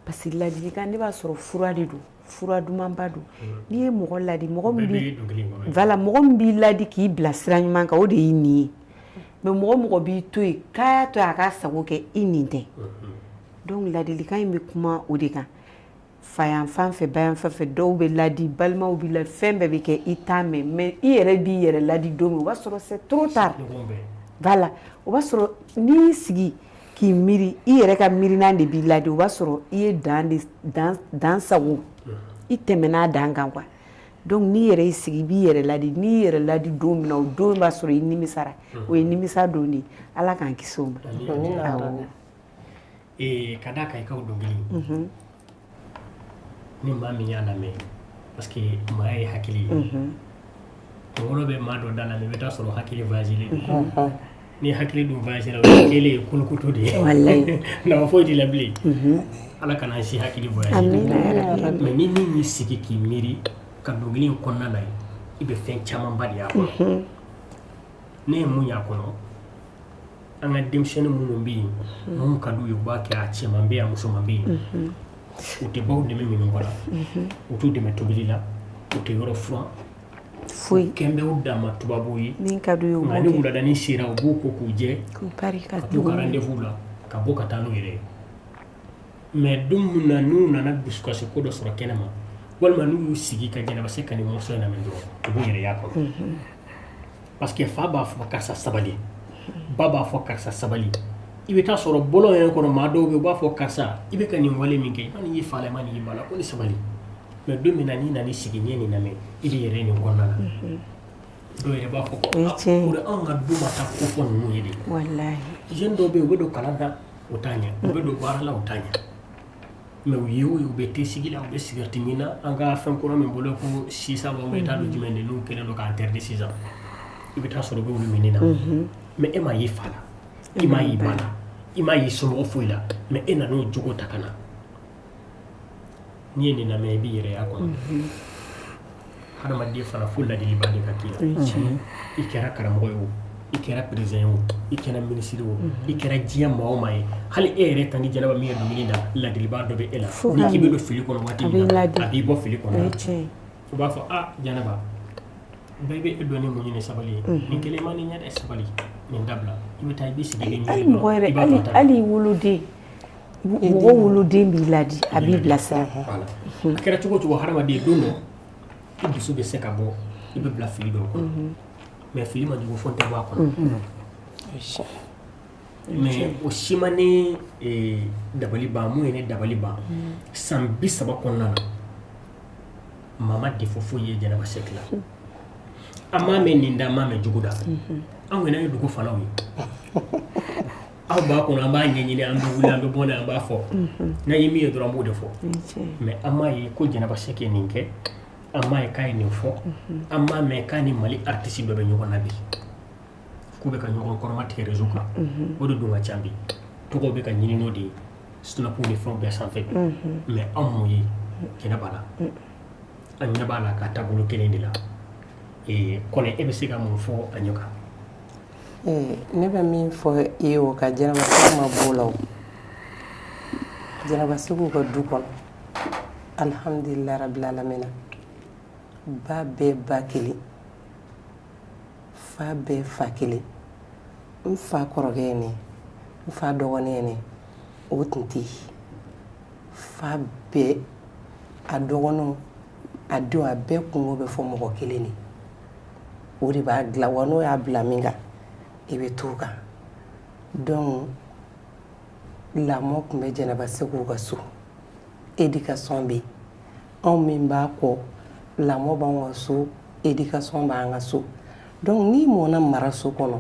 parce que ladilikan ne b'a sɔrɔ fura de don fura dumanba don n'i ye mɔgɔ ladi mɔgɔ min b'i voilà mɔgɔ min b'i ladi k'i bila sira ɲuman kan o de y'i nin ye mais mɔgɔ b'i to yen k'a y'a to a k'a sago kɛ i nin tɛ donc ladilikan in bɛ kuma o de kan fa yan fan fɛ ba yan fan fɛ dɔw bɛ ladi balimaw bɛ ladi fɛn bɛɛ bɛ kɛ i t'a mɛn mais i yɛrɛ b'i yɛrɛ ladi don min o b'a sɔrɔ c'est trop tard voilà o b'a sɔrɔ n'i y'i sigi k'i miiri i yɛrɛ ka miirinan de b'i ladi o b'a sɔrɔ i ye dan sago i tɛmɛna dan kan quoi donc n'i yɛrɛ y'i sigi i b'i yɛrɛ ladi n'i yɛrɛ ladi don min na o don b'a sɔrɔ i nimisara o ye nimisa don de ye ala k'an kisi o ma ka d'a kan i ka o dɔnkili ni maa min y'a lamɛn parce que maa ye hakili ye kunkolo bɛ maa dɔ da la mais i bɛ taa sɔrɔ hakili voyagelen don ni hakili dun voyagera o ye kelen ye kolokoto de ye nafa foyi t'i la bilen ala kana an si hakili voyager mais ni min y'i sigi k'i miiri ka dɔnkili in kɔnɔna na i bɛ fɛn camanba de y'a kɔnɔ ne ye mun y'a kɔnɔ an ka denmisɛnnin minnu bɛ yen mun ka d'u ye u b'a kɛ a cɛman bɛ yen a musoman bɛ yen u tɛ baw dɛmɛ minnu kɔnɔ u t'u dɛmɛ tobili la u tɛ yɔrɔ furan foyi kɛn bɛ u dan ma tubabuw ye nka ni wuladani sera u b'u ko k'u jɛ ka t'u ka rendez-vous la ka bɔ ka taa n'u yɛrɛ ye mais don min na n'u nana dusukasi ko dɔ sɔrɔ kɛnɛma walima n'u y'u sigi ka Jɛnɛba Sɛki ka nin morceau in lamɛn dɔrɔn u b'u yɛrɛ y'a kɔnɔ parce que fa b'a fɔ karisa sabali ba b'a fɔ karisa sabali i bɛ taa sɔrɔ bɔlɔn yɛrɛ kɔnɔ maa dɔw bɛ yen u b'a fɔ karisa i bɛ ka nin wale min kɛ i ma nin y'i fa la i ma nin y'i ba la ko ni sabali mais don min na n'i nan'i sigi n'i ye nin lamɛn i bɛ yɛrɛ nin kɔnɔna na dɔw yɛrɛ b'a fɔ ko o de anw ka du ma taa ko fɔ ninnu ye de jeune dɔw bɛ yen u bɛ don kalan na u t'a ɲɛ u bɛ don baara la u t'a ɲɛ mais u ye o ye u bɛ te sigi la u bɛ cigarette min na an ka fɛn kɔrɔ min bolo ko sisan b'aw bɛ taa don jumɛn de n'u kɛlen don ka interdit sisan i bɛ taa sɔrɔ u bɛ wulu min na mais e ma y'i fa la i ma y'i ba la i ma y'i somɔgɔ foyi la mais e nan'o jogo ta ka na n'i ye nin lamɛn i b'i yɛrɛya kɔnɔ hadamaden fana fo ladiliba de ka k'i la i kɛra karamɔgɔ ye o i kɛra président ye o i kɛra ministre o i kɛra diɲɛ maa o maa ye hali e yɛrɛ kan ni jɛnɛba min ye dumuni da ladiliba dɔ bɛ e la n'i k'i bɛ don fili kɔnɔ waati min na a b'i bɔ fili kɔnɔ u b'a fɔ jɛnɛba bɛɛ bɛ e dɔn ni muɲu ni sabali ye nin kelen ma ni ɲɛ dɛ sabali nin dabila i bɛ taa i bɛ sigi ni ɲɛ i b'a fɔ hali woloden mɔgɔ woloden b'i ladi a b'i bilasira a kɛra cogo o cogo hadamaden don dɔ i dusu bɛ se ka bɔ i bɛ bila fili dɔw kɔnɔ mais fili ma jugu fo n tɛ bɔ a kɔnɔ mais o si ma ne dabali ban mun ye ne dabali ban san 30 kɔnɔna na maa ma défaut foyi ye Jɛnɛba Sɛki la an m'a mɛn nin da an m'a mɛn jugu da anw yɛrɛ ye dugu fanaw ye aw b'a kɔnɔ an b'a ɲɛɲini an bɛ wuli an bɛ bɔ an b'a fɔ n'a ye min ye dɔrɔn an b'o de fɔ mais an m'a ye ko Jɛnɛba Sɛki ye nin kɛ an m'a ye k'a ye nin fɔ an m'a mɛn k'a ni Mali artiste dɔ bɛ ɲɔgɔn na bi k'u bɛ ka ɲɔgɔn kɔrɔma tigɛ réseau kan o de dun ka ca bi tɔgɔw bɛ ka ɲini n'o de ye snapu ni fɛnw bɛɛ sanfɛ mais anw m'o ye Jɛnɛba la an ɲɛ b'a la k'a taabolo kelen de la Kɔnɛ e bɛ se ka mun fɔ a ɲɛ kan ne bɛ min fɔ i ye o ka Jɛnɛba Sɛki ma b'o la o Jɛnɛba Sɛkiw ka du kɔnɔ alhamdulilahi rabil alamina ba bɛɛ ba kelen fa bɛɛ fa kelen n fa kɔrɔkɛ ye ne n fa dɔgɔnin ye ne o tun tɛ yen fa bɛɛ a dɔgɔninw a denw a bɛɛ kungo bɛ fɔ mɔgɔ kelen de o de b'a dilan wa n'o y'a bila min kan i bɛ t'o kan donc lamɔ tun bɛ Jɛnɛba Sɛkiw ka so éducation bɛ yen anw min b'a kɔ lamɔ b'anw ka so éducation b'an ka so donc n'i mɔna maraso kɔnɔ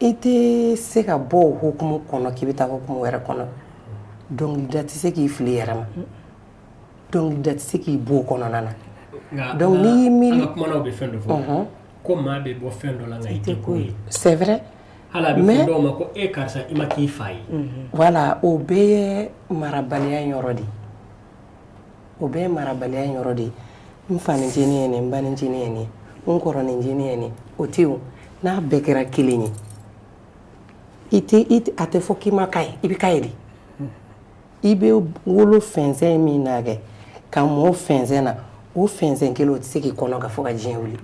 i tɛ se ka bɔ o hukumu kɔnɔ k'i bɛ taa hukumu wɛrɛ kɔnɔ dɔnkilida tɛ se k'i fili yɛrɛ ma dɔnkilida tɛ se k'i bɔ o kɔnɔna na donc n'i y'i miiri an ka kumanaw bɛ fɛn dɔ fɔ ko maa bɛ bɔ fɛn dɔ la nka i tɛ ko ye c'est vrai hali a bɛ fɔ dɔw ma ko karisa i ma k'i fa ye voilà o bɛɛ ye marabaliya yɔrɔ de o bɛɛ ye marabaliya yɔrɔ de n fa ni jeni ye nin n ba ni jeni ye nin n kɔrɔ ni jeni ye nin o tɛ yen n'a bɛɛ kɛra kelen ye a tɛ fɔ k'i ma k'a ye i bɛ k'a ye de i bɛ wolo fɛnsɛn min na kɛ ka mɔ fɛnsɛn na o fɛnsɛn kelen o tɛ se k'i kɔnɔ ka fɔ ka diɲɛ wuli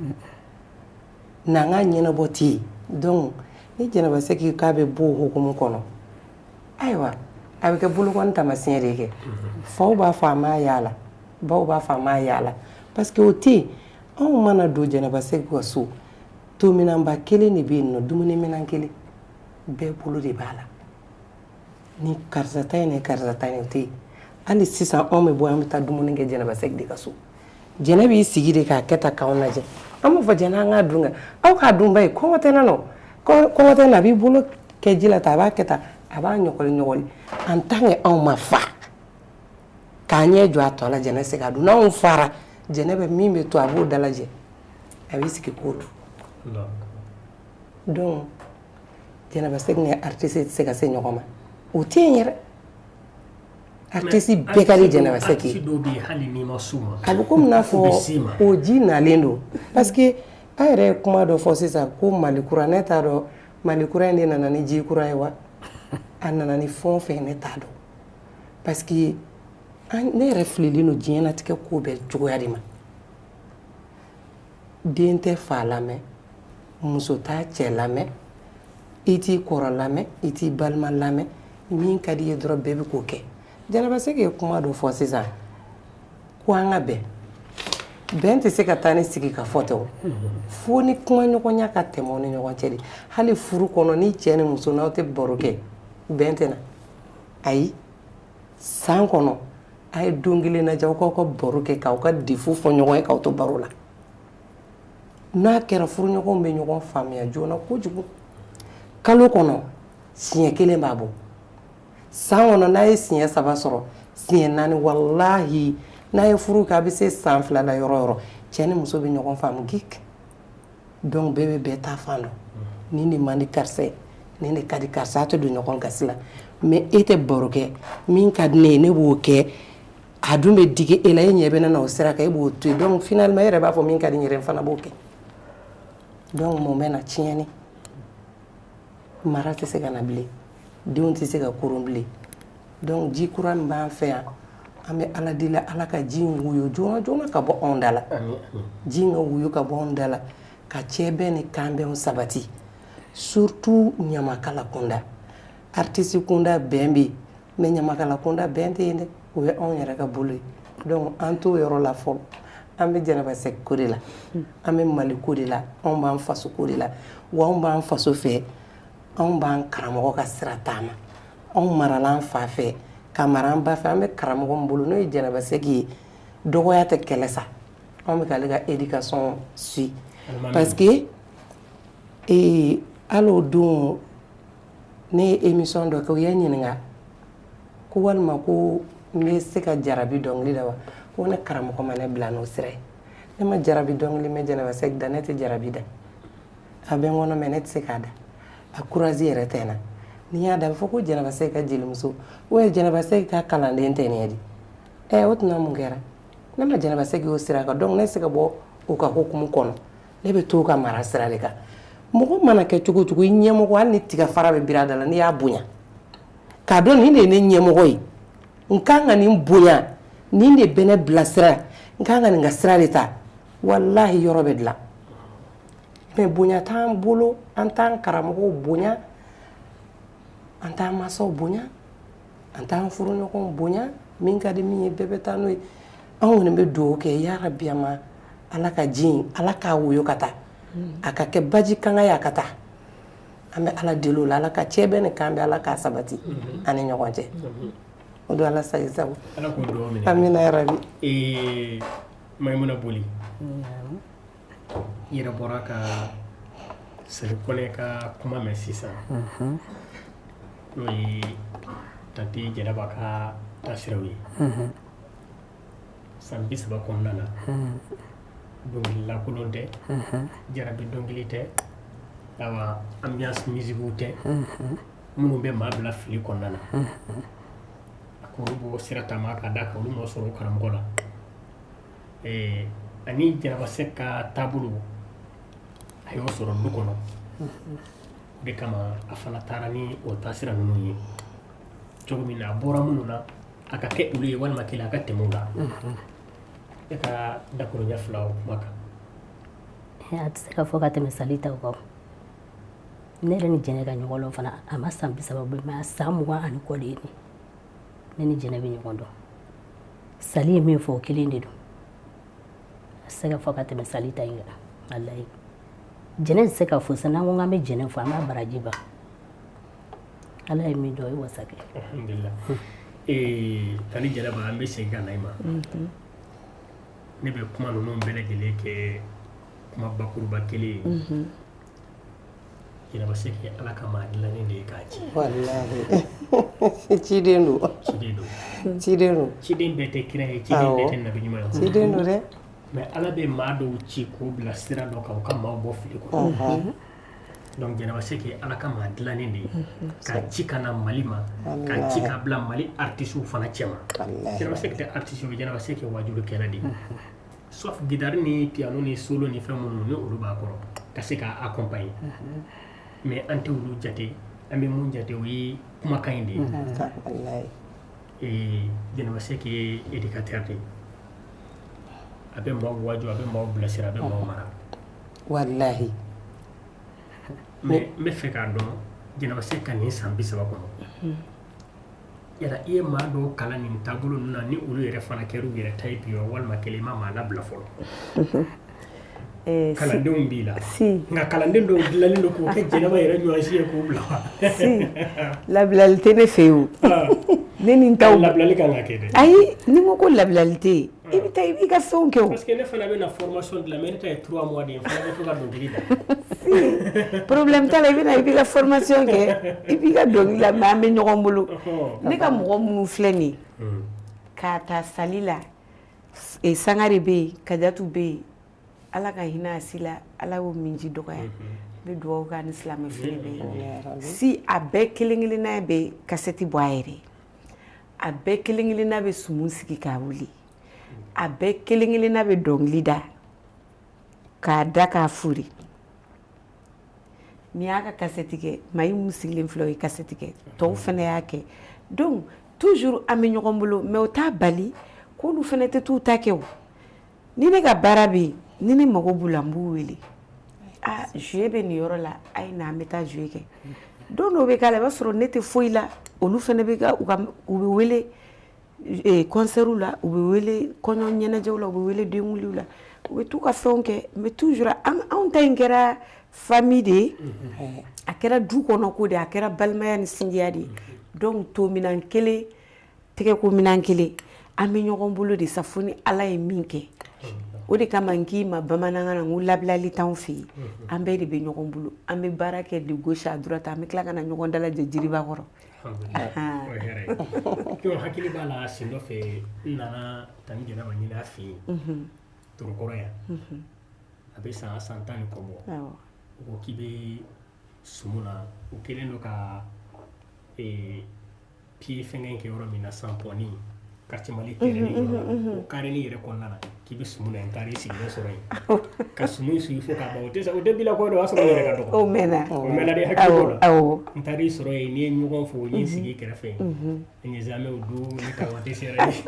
n'an ka ɲɛnabɔ tɛ yen donc ni Jɛnɛba Sɛki k'a bɛ bɔ o hukumu kɔnɔ ayiwa a bɛ kɛ bolokɔni taamasiyɛn de kɛ faw b'a fɔ a m'a y'a la baw b'a fɔ a m'a y'a la parce que o tɛ yen anw mana don Jɛnɛba Sɛki ka so tominanba kelen de bɛ yen nɔ dumuniminɛn kelen bɛɛ bolo de b'a la ni karisa ta ye ni karisa ta ye o tɛ yen hali sisan anw bɛ bɔ an bɛ taa dumuni kɛ Jɛnɛba Sɛki de ka so Jɛnɛ b'i sigi de k'a kɛ tan k'anw lajɛ an b'a fɔ Jɛnɛ an k'a dun kɛ aw k'a dun ba ye kɔngɔ tɛ na nɔ kɔngɔ tɛ na a b'i bolo kɛ ji la tan a b'a kɛ tan a b'a ɲɔgɔli ɲɔgɔli en tant que anw ma fa k'a ɲɛ jɔ a tɔ la Jɛnɛ se k'a dun n'anw fara Jɛnɛ bɛ min bɛ to a b'o dalajɛ a b'i sigi k'o dun donc Jɛnɛba Sɛki ni artiste tɛ se ka se ɲɔgɔn ma o tɛ yen yɛrɛ artiste bɛɛ ka di Jɛnɛba Sɛki a bɛ komi n'a fɔ o ji nalen don parce que a yɛrɛ ye kuma dɔ fɔ sisan ko Mali kura ne t'a dɔn Mali kura in de nana ni ji kura ye wa a nana ni fɛn o fɛn ne t'a dɔn parce que ne yɛrɛ fililen don diɲɛlatigɛ ko bɛɛ cogoya de ma den tɛ fa lamɛn muso t'a cɛ lamɛn i t'i kɔrɔ lamɛn i t'i balima lamɛn min ka di i ye dɔrɔn bɛɛ bɛ k'o kɛ Jɛnɛba Sɛki ye kuma dɔ fɔ sisan ko an ka bɛn tɛ se ka taa ni sigi ka fɔ tɛ o fo ni kuma ɲɔgɔnya ka tɛmɛ o ni ɲɔgɔn cɛ de hali furu kɔnɔ ni cɛ ni muso n'aw tɛ baro kɛ bɛn tɛ na ayi san kɔnɔ a ye don kelen lajɛ aw k'aw ka baro kɛ k'aw ka defu fɔ ɲɔgɔn ye k'aw to baro la n'a kɛra furuɲɔgɔnw bɛ ɲɔgɔn faamuya joona kojugu kalo kɔnɔ siɲɛ kelen b'a bɔ san kɔnɔ n'a ye siɲɛ 3 sɔrɔ siɲɛ 4 walahi n'a ye furu kɛ a bɛ se san 2 la yɔrɔ o yɔrɔ cɛ ni muso bɛ ɲɔgɔn faamu gik donc bɛɛ bɛ bɛɛ ta fan dɔn nin de man di karisa ye nin de ka di karisa tɛ don ɲɔgɔn gasi la mais e tɛ baro kɛ min ka di ne ye ne b'o kɛ a dun bɛ digi e la e ɲɛ bɛ ne na o sira kan e b'o to yen donc finalement e yɛrɛ b'a fɔ min ka di n yɛrɛ fana b'o kɛ donc mun bɛ na tiɲɛni mara tɛ se ka na bilen denw tɛ se ka koron bilen donc ji kura min b'an fɛ yan an bɛ ala deli ala ka ji in woyo joona joona ka bɔ anw da la ji in ka woyo ka bɔ anw da la ka cɛ bɛn ni kan bɛnw sabati surtout ɲamakala kunda artiste kunda bɛn bɛ yen mais ɲamakala kunda bɛn tɛ yen dɛ o ye anw yɛrɛ ka bolo ye donc an t'o yɔrɔ la fɔlɔ an bɛ Jɛnɛba Sɛki ko de la an bɛ Mali ko de la anw b'an faso ko de la wa anw b'an faso fɛ anw b'an karamɔgɔ ka sira taama anw marala an fa fɛ ka mara an ba fɛ an bɛ karamɔgɔ min bolo n'o ye Jɛnɛba Sɛki ye dɔgɔya tɛ kɛlɛ sa anw bɛ k'ale ka éducation suit parce que hali o don ne ye émission dɔ kɛ u ye n ɲininka ko walima ko n bɛ se ka jarabi dɔnkili la wa ko ne karamɔgɔ ma ne bila n'o sira ye ne ma jarabi dɔnkili mɛn Jɛnɛba Sɛki da ne tɛ jarabi da a bɛ n kɔnɔ mɛ ne tɛ se k'a da a courage yɛrɛ tɛ n na ni y'a da a bɛ fɔ ko Jɛnɛba Sɛki ka jelimuso Jɛnɛba Sɛki ka kalanden tɛ nin ye di o tuma mun kɛra ne ma Jɛnɛba Sɛki y'o sira kan donc ne tɛ se ka bɔ o ka hukumu kɔnɔ ne bɛ to o ka mara sira de kan mɔgɔ mana kɛ cogo cogo i ɲɛmɔgɔ hali ni tiga fara bɛ biri a da la n'i y'a bonya k'a dɔn nin de ye ne ɲɛmɔgɔ ye n kan ka nin bonya nin de bɛ ne bilasira n kan ka nin ka sira de ta walahi yɔrɔ bɛ dilan mais bonya t'an bolo an t'an karamɔgɔw bonya an t'an masaw bonya an t'an furuɲɔgɔnw bonya min ka di min ye bɛɛ bɛ taa n'o ye anw kɔni bɛ dugawu kɛ ya rabi ama ala ka ji in ala k'a woyo ka taa a ka kɛ baji kanga ye a ka taa an bɛ ala deli o la ala ka cɛ bɛ ni kan bɛ ala k'a sabati an ni ɲɔgɔn cɛ o don ala sago sago ala k'o dugawu minɛ amina ya rabi Maimuna Boli i yɛrɛ bɔra ka Sɛki Kɔnɛ ka kuma mɛn sisan n'o ye tanti Jɛnɛba ka taasiraw ye san 30 kɔnɔna na dɔnkili lakolon tɛ jarabi dɔnkili tɛ awa ambiance musique tɛ minnu bɛ maa bila fili kɔnɔna na a ko olu b'o sira taama ka da kan olu m'o sɔrɔ karamɔgɔ la ani Jɛnɛba Sɛki ka taabolo a y'o sɔrɔ du kɔnɔ o de kama a fana taara ni o taasira ninnu ye cogo min na a bɔra minnu na a ka kɛ olu ye walima kelen a ka tɛmɛ o la e ka dakuruɲɛ fila o kuma kan a tɛ se ka fɔ ka tɛmɛ Sali ta o kan ne yɛrɛ ni Jɛnɛ ka ɲɔgɔn dɔn fana a ma san 30 bɔ mais a san 20 ani kɔ de ye ne ni Jɛnɛ bɛ ɲɔgɔn dɔn Sali ye min fɔ o kelen de don a tɛ se ka fɔ ka tɛmɛ Sali ta in kan walahi Jɛnɛ tɛ se ka fɔ sisan n'an ko k'an bɛ Jɛnɛ fɔ an b'a baraji ban ala ye min dɔn o ye wasa kɛ alhamdulillah tani Jɛnɛba an bɛ segin ka na i ma ne bɛ kuma ninnu bɛɛ lajɛlen kɛ kuma bakuruba kelen ye Jɛnɛba Sɛki ala ka maa dilannen de ye k'a ci wallahi ciden don ciden bɛɛ tɛ kira ye ciden bɛɛ tɛ nabi ɲuman ye ciden don dɛ mais ala bɛ maa dɔw ci k'o bila sira dɔ kan u ka maaw bɔ fili kɔnɔ donc Jɛnɛba Sɛki ala ka maa dilannen de ye k'a ci ka na Mali ma k'a ci k'a bila Mali artistes fana cɛ ma Jɛnɛba Sɛki tɛ artiste ye Jɛnɛba Sɛki ye wajulu kɛlɛ de ye sauf guitare ni piano ni solo ni fɛn minnu ni olu b'a kɔrɔ ka se k'a accompagner mais an tɛ olu jate an bɛ mun jate o ye kumakan in de ye Jɛnɛba Sɛki ye éducateur de ye a bɛ maaw waju a bɛ maaw bilasira a bɛ maaw mara wallahi mais n bɛ fɛ k'a dɔn Jɛnɛba Sɛki ka nin san 30 kɔnɔ yala i ye maa dɔw kalan nin taabolo ninnu na ni olu yɛrɛ fana kɛra u yɛrɛ ta ye bi wa walima kelen i ma maa labila fɔlɔ kalandenw b'i la nka kalanden dɔw dilannen don k'o kɛ Jɛnɛba yɛrɛ ɲɔgɔnsi ye k'o bila wa labilali tɛ ne fɛ yen o ne ni n taw labilali kan ka kɛ dɛ ayi ni ko ko labilali tɛ yen i bɛ taa i b'i ka fɛnw kɛ o parce que ne fana bɛ na formation dilan mais ne ta ye 3 mois de ye n fana bɛ to ka dɔnkili da problème t'a la i bɛ na i b'i ka formation kɛ i b'i ka dɔnkili la mais an bɛ ɲɔgɔn bolo ne ka mɔgɔ minnu filɛ nin ye k'a ta Sali la Sangare bɛ yen Kajatu bɛ yen ala ka hinɛ a si la ala y'o minji dɔgɔya n bɛ dugawu k'a ni silamɛ fini bɛɛ si a bɛɛ kelen kelenna bɛ kasɛti bɔ a yɛrɛ a bɛɛ kelen kelenna bɛ sumun sigi k'a wuli a bɛɛ kelen kelenna bɛ dɔnkili da k'a da k'a furi n'i y'a ka kasɛti kɛ maa mun sigilen filɛ o ye kasɛti kɛ tɔw fana y'a kɛ donc toujours an bɛ ɲɔgɔn bolo mais o t'a bali k'olu fana tɛ t'u ta kɛ o ni ne ka baara bɛ yen ni ne mago b'u la n b'u wele jouer bɛ nin yɔrɔ la a ye na an bɛ taa jouer kɛ don dɔw bɛ k'a la i b'a sɔrɔ ne tɛ foyi la olu fana bɛ u bɛ wele concert la u bɛ wele kɔɲɔ ɲɛnajɛw la u bɛ wele denkuliw la u bɛ t'u ka fɛnw kɛ mais toujours anw ta in kɛra famille de ye a kɛra du kɔnɔ ko de a kɛra balimaya ni sinjiya de ye donc to minan kelen tɛgɛko minan kelen an bɛ ɲɔgɔn bolo de sa fo ni ala ye min kɛ o de kama n k'i ma bamanankan na n ko labilali t'anw fɛ yen an bɛɛ de bɛ ɲɔgɔn bolo an bɛ baara kɛ de gauche à droite an bɛ tila ka na ɲɔgɔn dalajɛ jiriba kɔrɔ. K'o hakili b'a la sen dɔ fɛ n nana Tani Jɛnɛba ɲini a fɛ yen Torokɔrɔ yan a bɛ san 10 ni kɔ bɔ o ko k'i bɛ sumu na o kɛlen don ka pied fɛngɛ kɛ yɔrɔ min na san pɔnni quartier Mali kɛrɛnin yɔrɔ la o carré yɛrɛ kɔnɔna na k'i bɛ sumu na yen carré sigilen sɔrɔ yen ka sumu sigi fo k'a ban o tɛ sa o début la ko o y'a sɔrɔ o yɛrɛ ka dɔgɔ o mɛnna de hakili b'o la n taar'i sɔrɔ yen n'i ye ɲɔgɔn fo n ye sigi kɛrɛfɛ yen n ye zamɛw don ni kawate sera yen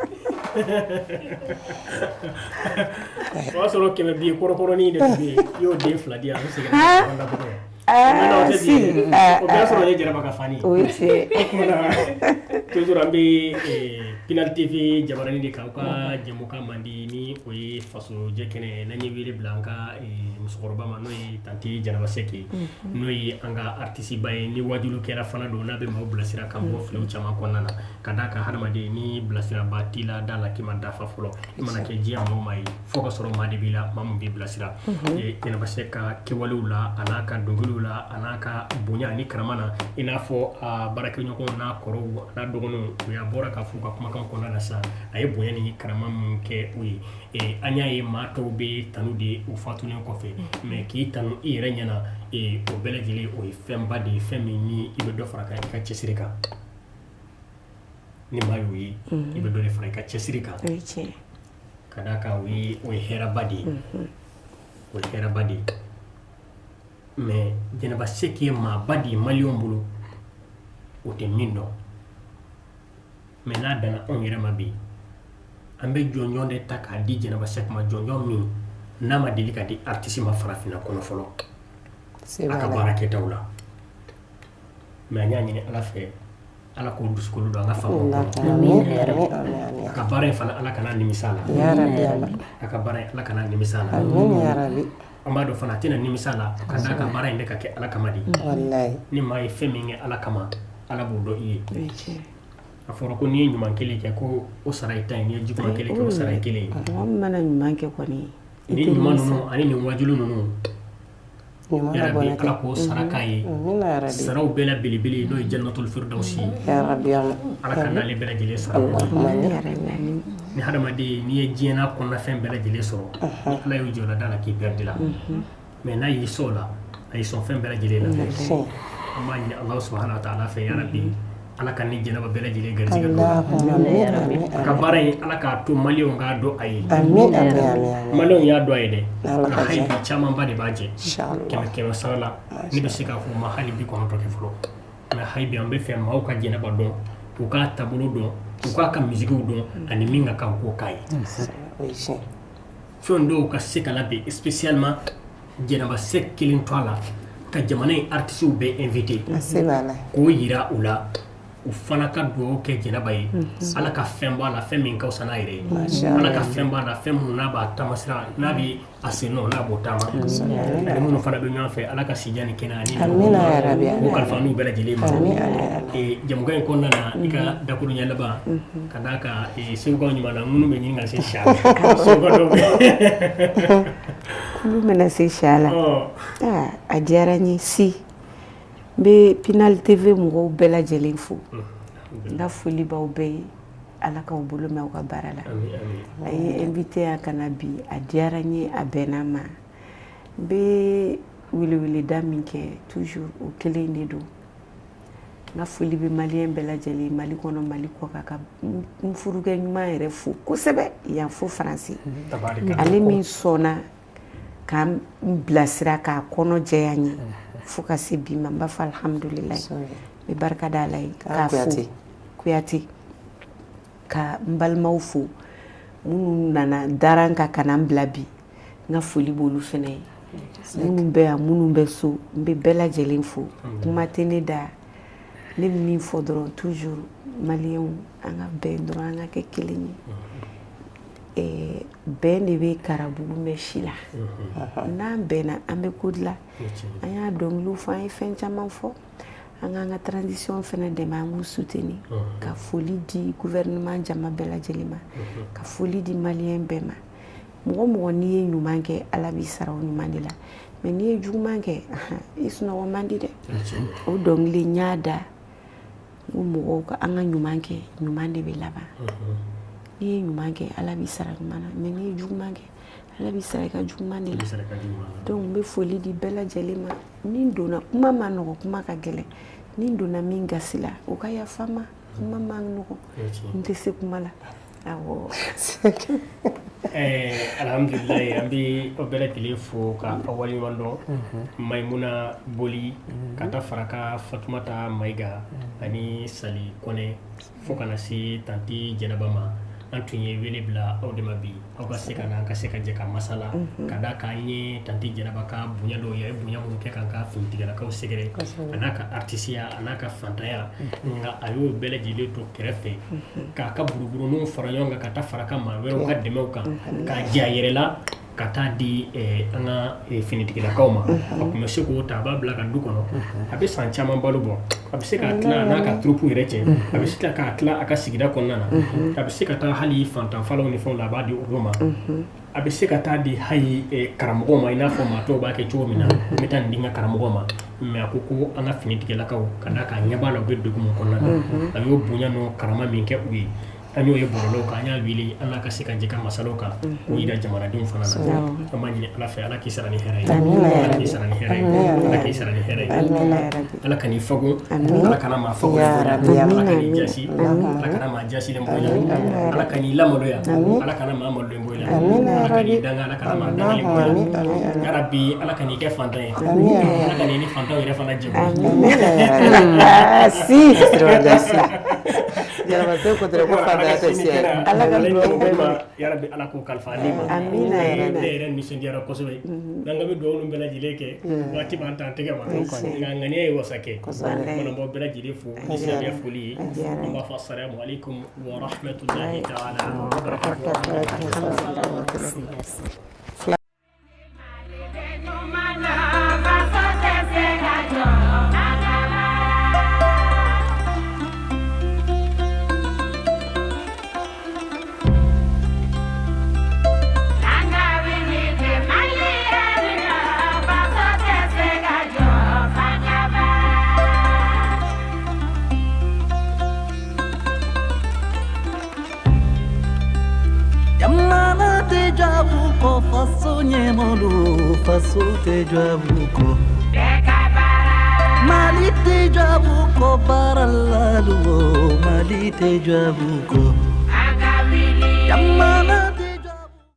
o y'a sɔrɔ 100 billet kɔrɔkɔrɔnin de tun bɛ yen i y'o den 2 di yan an seginna ka ɲɔgɔn labɔ yan o bɛɛ sɔrɔ ye Jɛnɛba ka fani toujours an bɛ Pinal TV jabaranin de kan u ka jɛmukan man di ni o ye fasojɛ kɛnɛ n'an ye wele bila an ka musokɔrɔba ma n'o ye tanti Jɛnɛba Sɛki n'o ye an ka artiste ba ye ni wajulu kɛra fana don n'a bɛ maaw bilasira ka bɔ filew caman kɔnɔna na ka d'a kan hadamaden ni bilasiraba t'i la da la k'i ma dafa fɔlɔ i mana kɛ diɲɛ maa o maa ye fo ka sɔrɔ maa de b'i la maa min b'i bilasira Jɛnɛba Sɛki ka kɛwalew la a n'a ka dɔnkiliw la a n'a ka bonya ani karama na i n'a fɔ a baarakɛɲɔgɔnw n'a kɔrɔw n'a dɔgɔninw u y'a bɔra k'a fɔ ka kumakan kɔnɔna na sisan a ye bonya ni karama min kɛ u ye an y'a ye maa tɔw bɛ tanu de u fatulen kɔfɛ mais k'i tanu i yɛrɛ ɲɛna o bɛɛ lajɛlen o ye fɛnba de ye fɛn min ni i bɛ dɔ fara i ka cɛsiri kan ni maa y'o ye i bɛ dɔ de fara i ka cɛsiri kan ka d'a kan o ye hɛrɛba de ye o ye hɛrɛba de ye mais Jɛnɛba Sɛki ye maaba de ye maliyɛnw bolo o tɛ min dɔn mais n'a danna anw yɛrɛ ma bi an bɛ jɔnjɔn de ta k'a di Jɛnɛba Sɛki ma jɔnjɔn min n'a ma deli ka di artiste ma farafinna kɔnɔ fɔlɔ a ka baara kɛtaw la mais an y'a ɲini ala fɛ ala k'o dusukolo don an ka faamaw kɔnɔ a ka baara in fana ala kana nimisa la a ka baara in ala kana nimisa la an b'a dɔn fana a tɛna nimisa la ka d'a ka baara in de ka kɛ ala kama de ni maa ye fɛn min kɛ ala kama ala b'o dɔn i ye a fɔra ko n'i ye ɲuman kelen kɛ ko o sara i ta ye n'i ye juguman kelen kɛ o sara i kelen ye mɔgɔ min mana ɲuman kɛ kɔni ni ɲuman ninnu ani nin wajulu ninnu yarabi ala k'o sara k'a ye saraw bɛɛ la belebele n'o ye Jannatul Firdawsi ala ka n'ale bɛɛ lajɛlen sara ni hadamaden n'i ye diɲɛna kɔnɔnafɛn bɛɛ lajɛlen sɔrɔ ni ala y'o jɔ la da la k'i perdre la mais n'a y'i sɔn o la a y'i sɔn fɛn bɛɛ lajɛlen la an b'a ɲini Alahu subahanahu wa taala fɛ yarabi ala ka ni Jɛnɛba bɛɛ lajɛlen garijɛgɛ don a ka baara in ala k'a to maliyɛnw k'a dɔn a ye maliyɛnw y'a dɔn a ye dɛ nka hali bi camanba de b'a jɛ 100 sara la ne bɛ se k'a fɔ ma hali bi 9 kɛ fɔlɔ nka hali bi an bɛ fɛ maaw ka Jɛnɛba dɔn u k'a taabolo dɔn u k'a ka musigiw dɔn ani min ka kan k'o k'a ye fɛn dɔw ka se ka labɛn spécialement Jɛnɛba Sɛki kelen to a la ka jamana in artistes bɛɛ invité k'o yira u la u fana ka dugawu kɛ Jɛnɛba ye ala ka fɛn b'a la fɛn min ka fisa n'a yɛrɛ ye ala ka fɛn b'a la fɛn minnu n'a b'a tamasira n'a bɛ a sen nɔ n'a b'o taama ani minnu fana bɛ ɲɔgɔn fɛ ala ka sijan ni kɛnɛ ani o kalifa n'u bɛɛ lajɛlen ma jamukan in kɔnɔna na i ka dakuru ɲɛ laban ka d'a kan segukaw ɲuman na minnu bɛ ɲini ka se siya la seguka dɔw bɛ kulu mana se siya la a diyara n ye si n bɛ Pinal TV mɔgɔw bɛɛ lajɛlen fo n ka foli b'aw bɛɛ ye ala k'aw bolo mɛn aw ka baara la a ye invité ya kana bi a diyara n ye a bɛnna ma n bɛ weleweleda min kɛ toujours o kelen de don n ka foli bɛ maliyɛn bɛɛ lajɛlen mali kɔnɔ mali kɔ kan ka n furukɛ ɲuman yɛrɛ fo kosɛbɛ yan fo faransi ale min sɔnna k'an bilasira k'a kɔnɔ jɛya n ye fo ka se bi ma n b'a fɔ alhamdulilayi n bɛ barika da ala ye k'a fo Kuyate ka n balimaw fo minnu nana dara n kan ka na n bila bi n ka foli b'olu fana ye minnu bɛ yan minnu bɛ so n bɛ bɛɛ lajɛlen fo kuma tɛ ne da ne bɛ min fɔ dɔrɔn toujours maliyɛnw an ka bɛn dɔrɔn an ka kɛ kelen ye bɛn de bɛ karabugu mɛn si la n'an bɛnna an bɛ ko dilan an y'a dɔnkiliw fɔ an ye fɛn caman fɔ an k'an ka transition fana dɛmɛ an k'u soutenir ka foli di gouvernement jama bɛɛ lajɛlen ma ka foli di maliyɛn bɛɛ ma mɔgɔ mɔgɔ n'i ye ɲuman kɛ ala b'i sara o ɲuman de la mais n'i ye juguman kɛ i sunɔgɔ man di dɛ o dɔnkili n y'a da n ko mɔgɔw ka an ka ɲuman kɛ ɲuman de bɛ laban n'i ye ɲuman kɛ ala b'i sara ɲuman na mais n'i ye juguman kɛ ala b'i sara i ka juguman de la donc n bɛ foli di bɛɛ lajɛlen ma min donna kuma ma nɔgɔ kuma ka gɛlɛn ni donna min gasi la o ka yafa n ma kuma ma nɔgɔ n tɛ se kuma la awɔ alhamdulilayi an bɛ aw bɛɛ lajɛlen fo ka aw waleɲuman dɔn Mayimuna Boli ka taa fara ka Fatumata Mayiga ani Sali Kɔnɛ fo kana se tanti Jɛnɛba ma an tun ye wele bila aw de ma bi aw ka se ka na an ka se ka jɛ ka masala ka da k'an ye tanti Jɛnɛba ka bonya dɔw ye bonya minnu kɛ k'an ka finitigilakaw sɛgɛrɛ a n'a ka artisiya a n'a ka fantanya nka a y'o bɛɛ lajɛlen to kɛrɛfɛ k'a ka buruburuninw fara ɲɔgɔn kan ka taa fara ka maa wɛrɛw ka dɛmɛw kan k'a jɛ a yɛrɛ la ka taa di an ka finitigilakaw ma a tun bɛ se k'o ta a b'a bila ka du kɔnɔ a bɛ san caman balo bɔ a bɛ se k'a tila a n'a ka turupu yɛrɛ cɛ a bɛ se k'a tila a ka sigida kɔnɔna na a bɛ se ka taa hali fantanfalaw ni fɛnw la a b'a di olu ma a bɛ se ka taa di hali karamɔgɔw ma i n'a fɔ maa tɔw b'a kɛ cogo min na n bɛ taa nin di n ka karamɔgɔ ma mais a ko ko an ka finitigilakaw ka da k'a ɲɛ b'a la u bɛ degun min kɔnɔna na a y'o bonya n'o karama min kɛ u ye an y'o ye bɔlɔlɔw kan an y'a wele ala ka se ka jɛ ka masalaw kan k'o yira jamanadenw fana na an b'a ɲini ala fɛ ala k'i sara ni hɛrɛ ye ala k'i sara ni hɛrɛ ye ala k'i sara ni hɛrɛ ye ala ka n'i fago ala kana maa fago ala ka n'i jasi ala kana maa jasilen bɔ la ala ka n'i lamaloya ala kana maa malolen bɔ la ala ka n'i danga ala kana maa dangalen bɔ la yarabi ala ka n'i kɛ fantan ye ala ka n'i ni fantanw yɛrɛ fana jɛ ala ka yarabi ala ko kalifa ale ma ne yɛrɛ nisɔndiyara kosɛbɛ n'an ka bɛ dugawu bɛɛ lajɛlen kɛ waati b'an ta an tɛgɛ ma nka ŋaniya ye wasa kɛ mana bɔ bɛɛ lajɛlen fo ni silamɛya foli ye an b'a fɔ assalamu alaikum wa rahmatullahi ta'ala wa barakatuh. Faso nyemolo faso te jabuko Mali te jabuko baralalu Mali te jabuko Jamana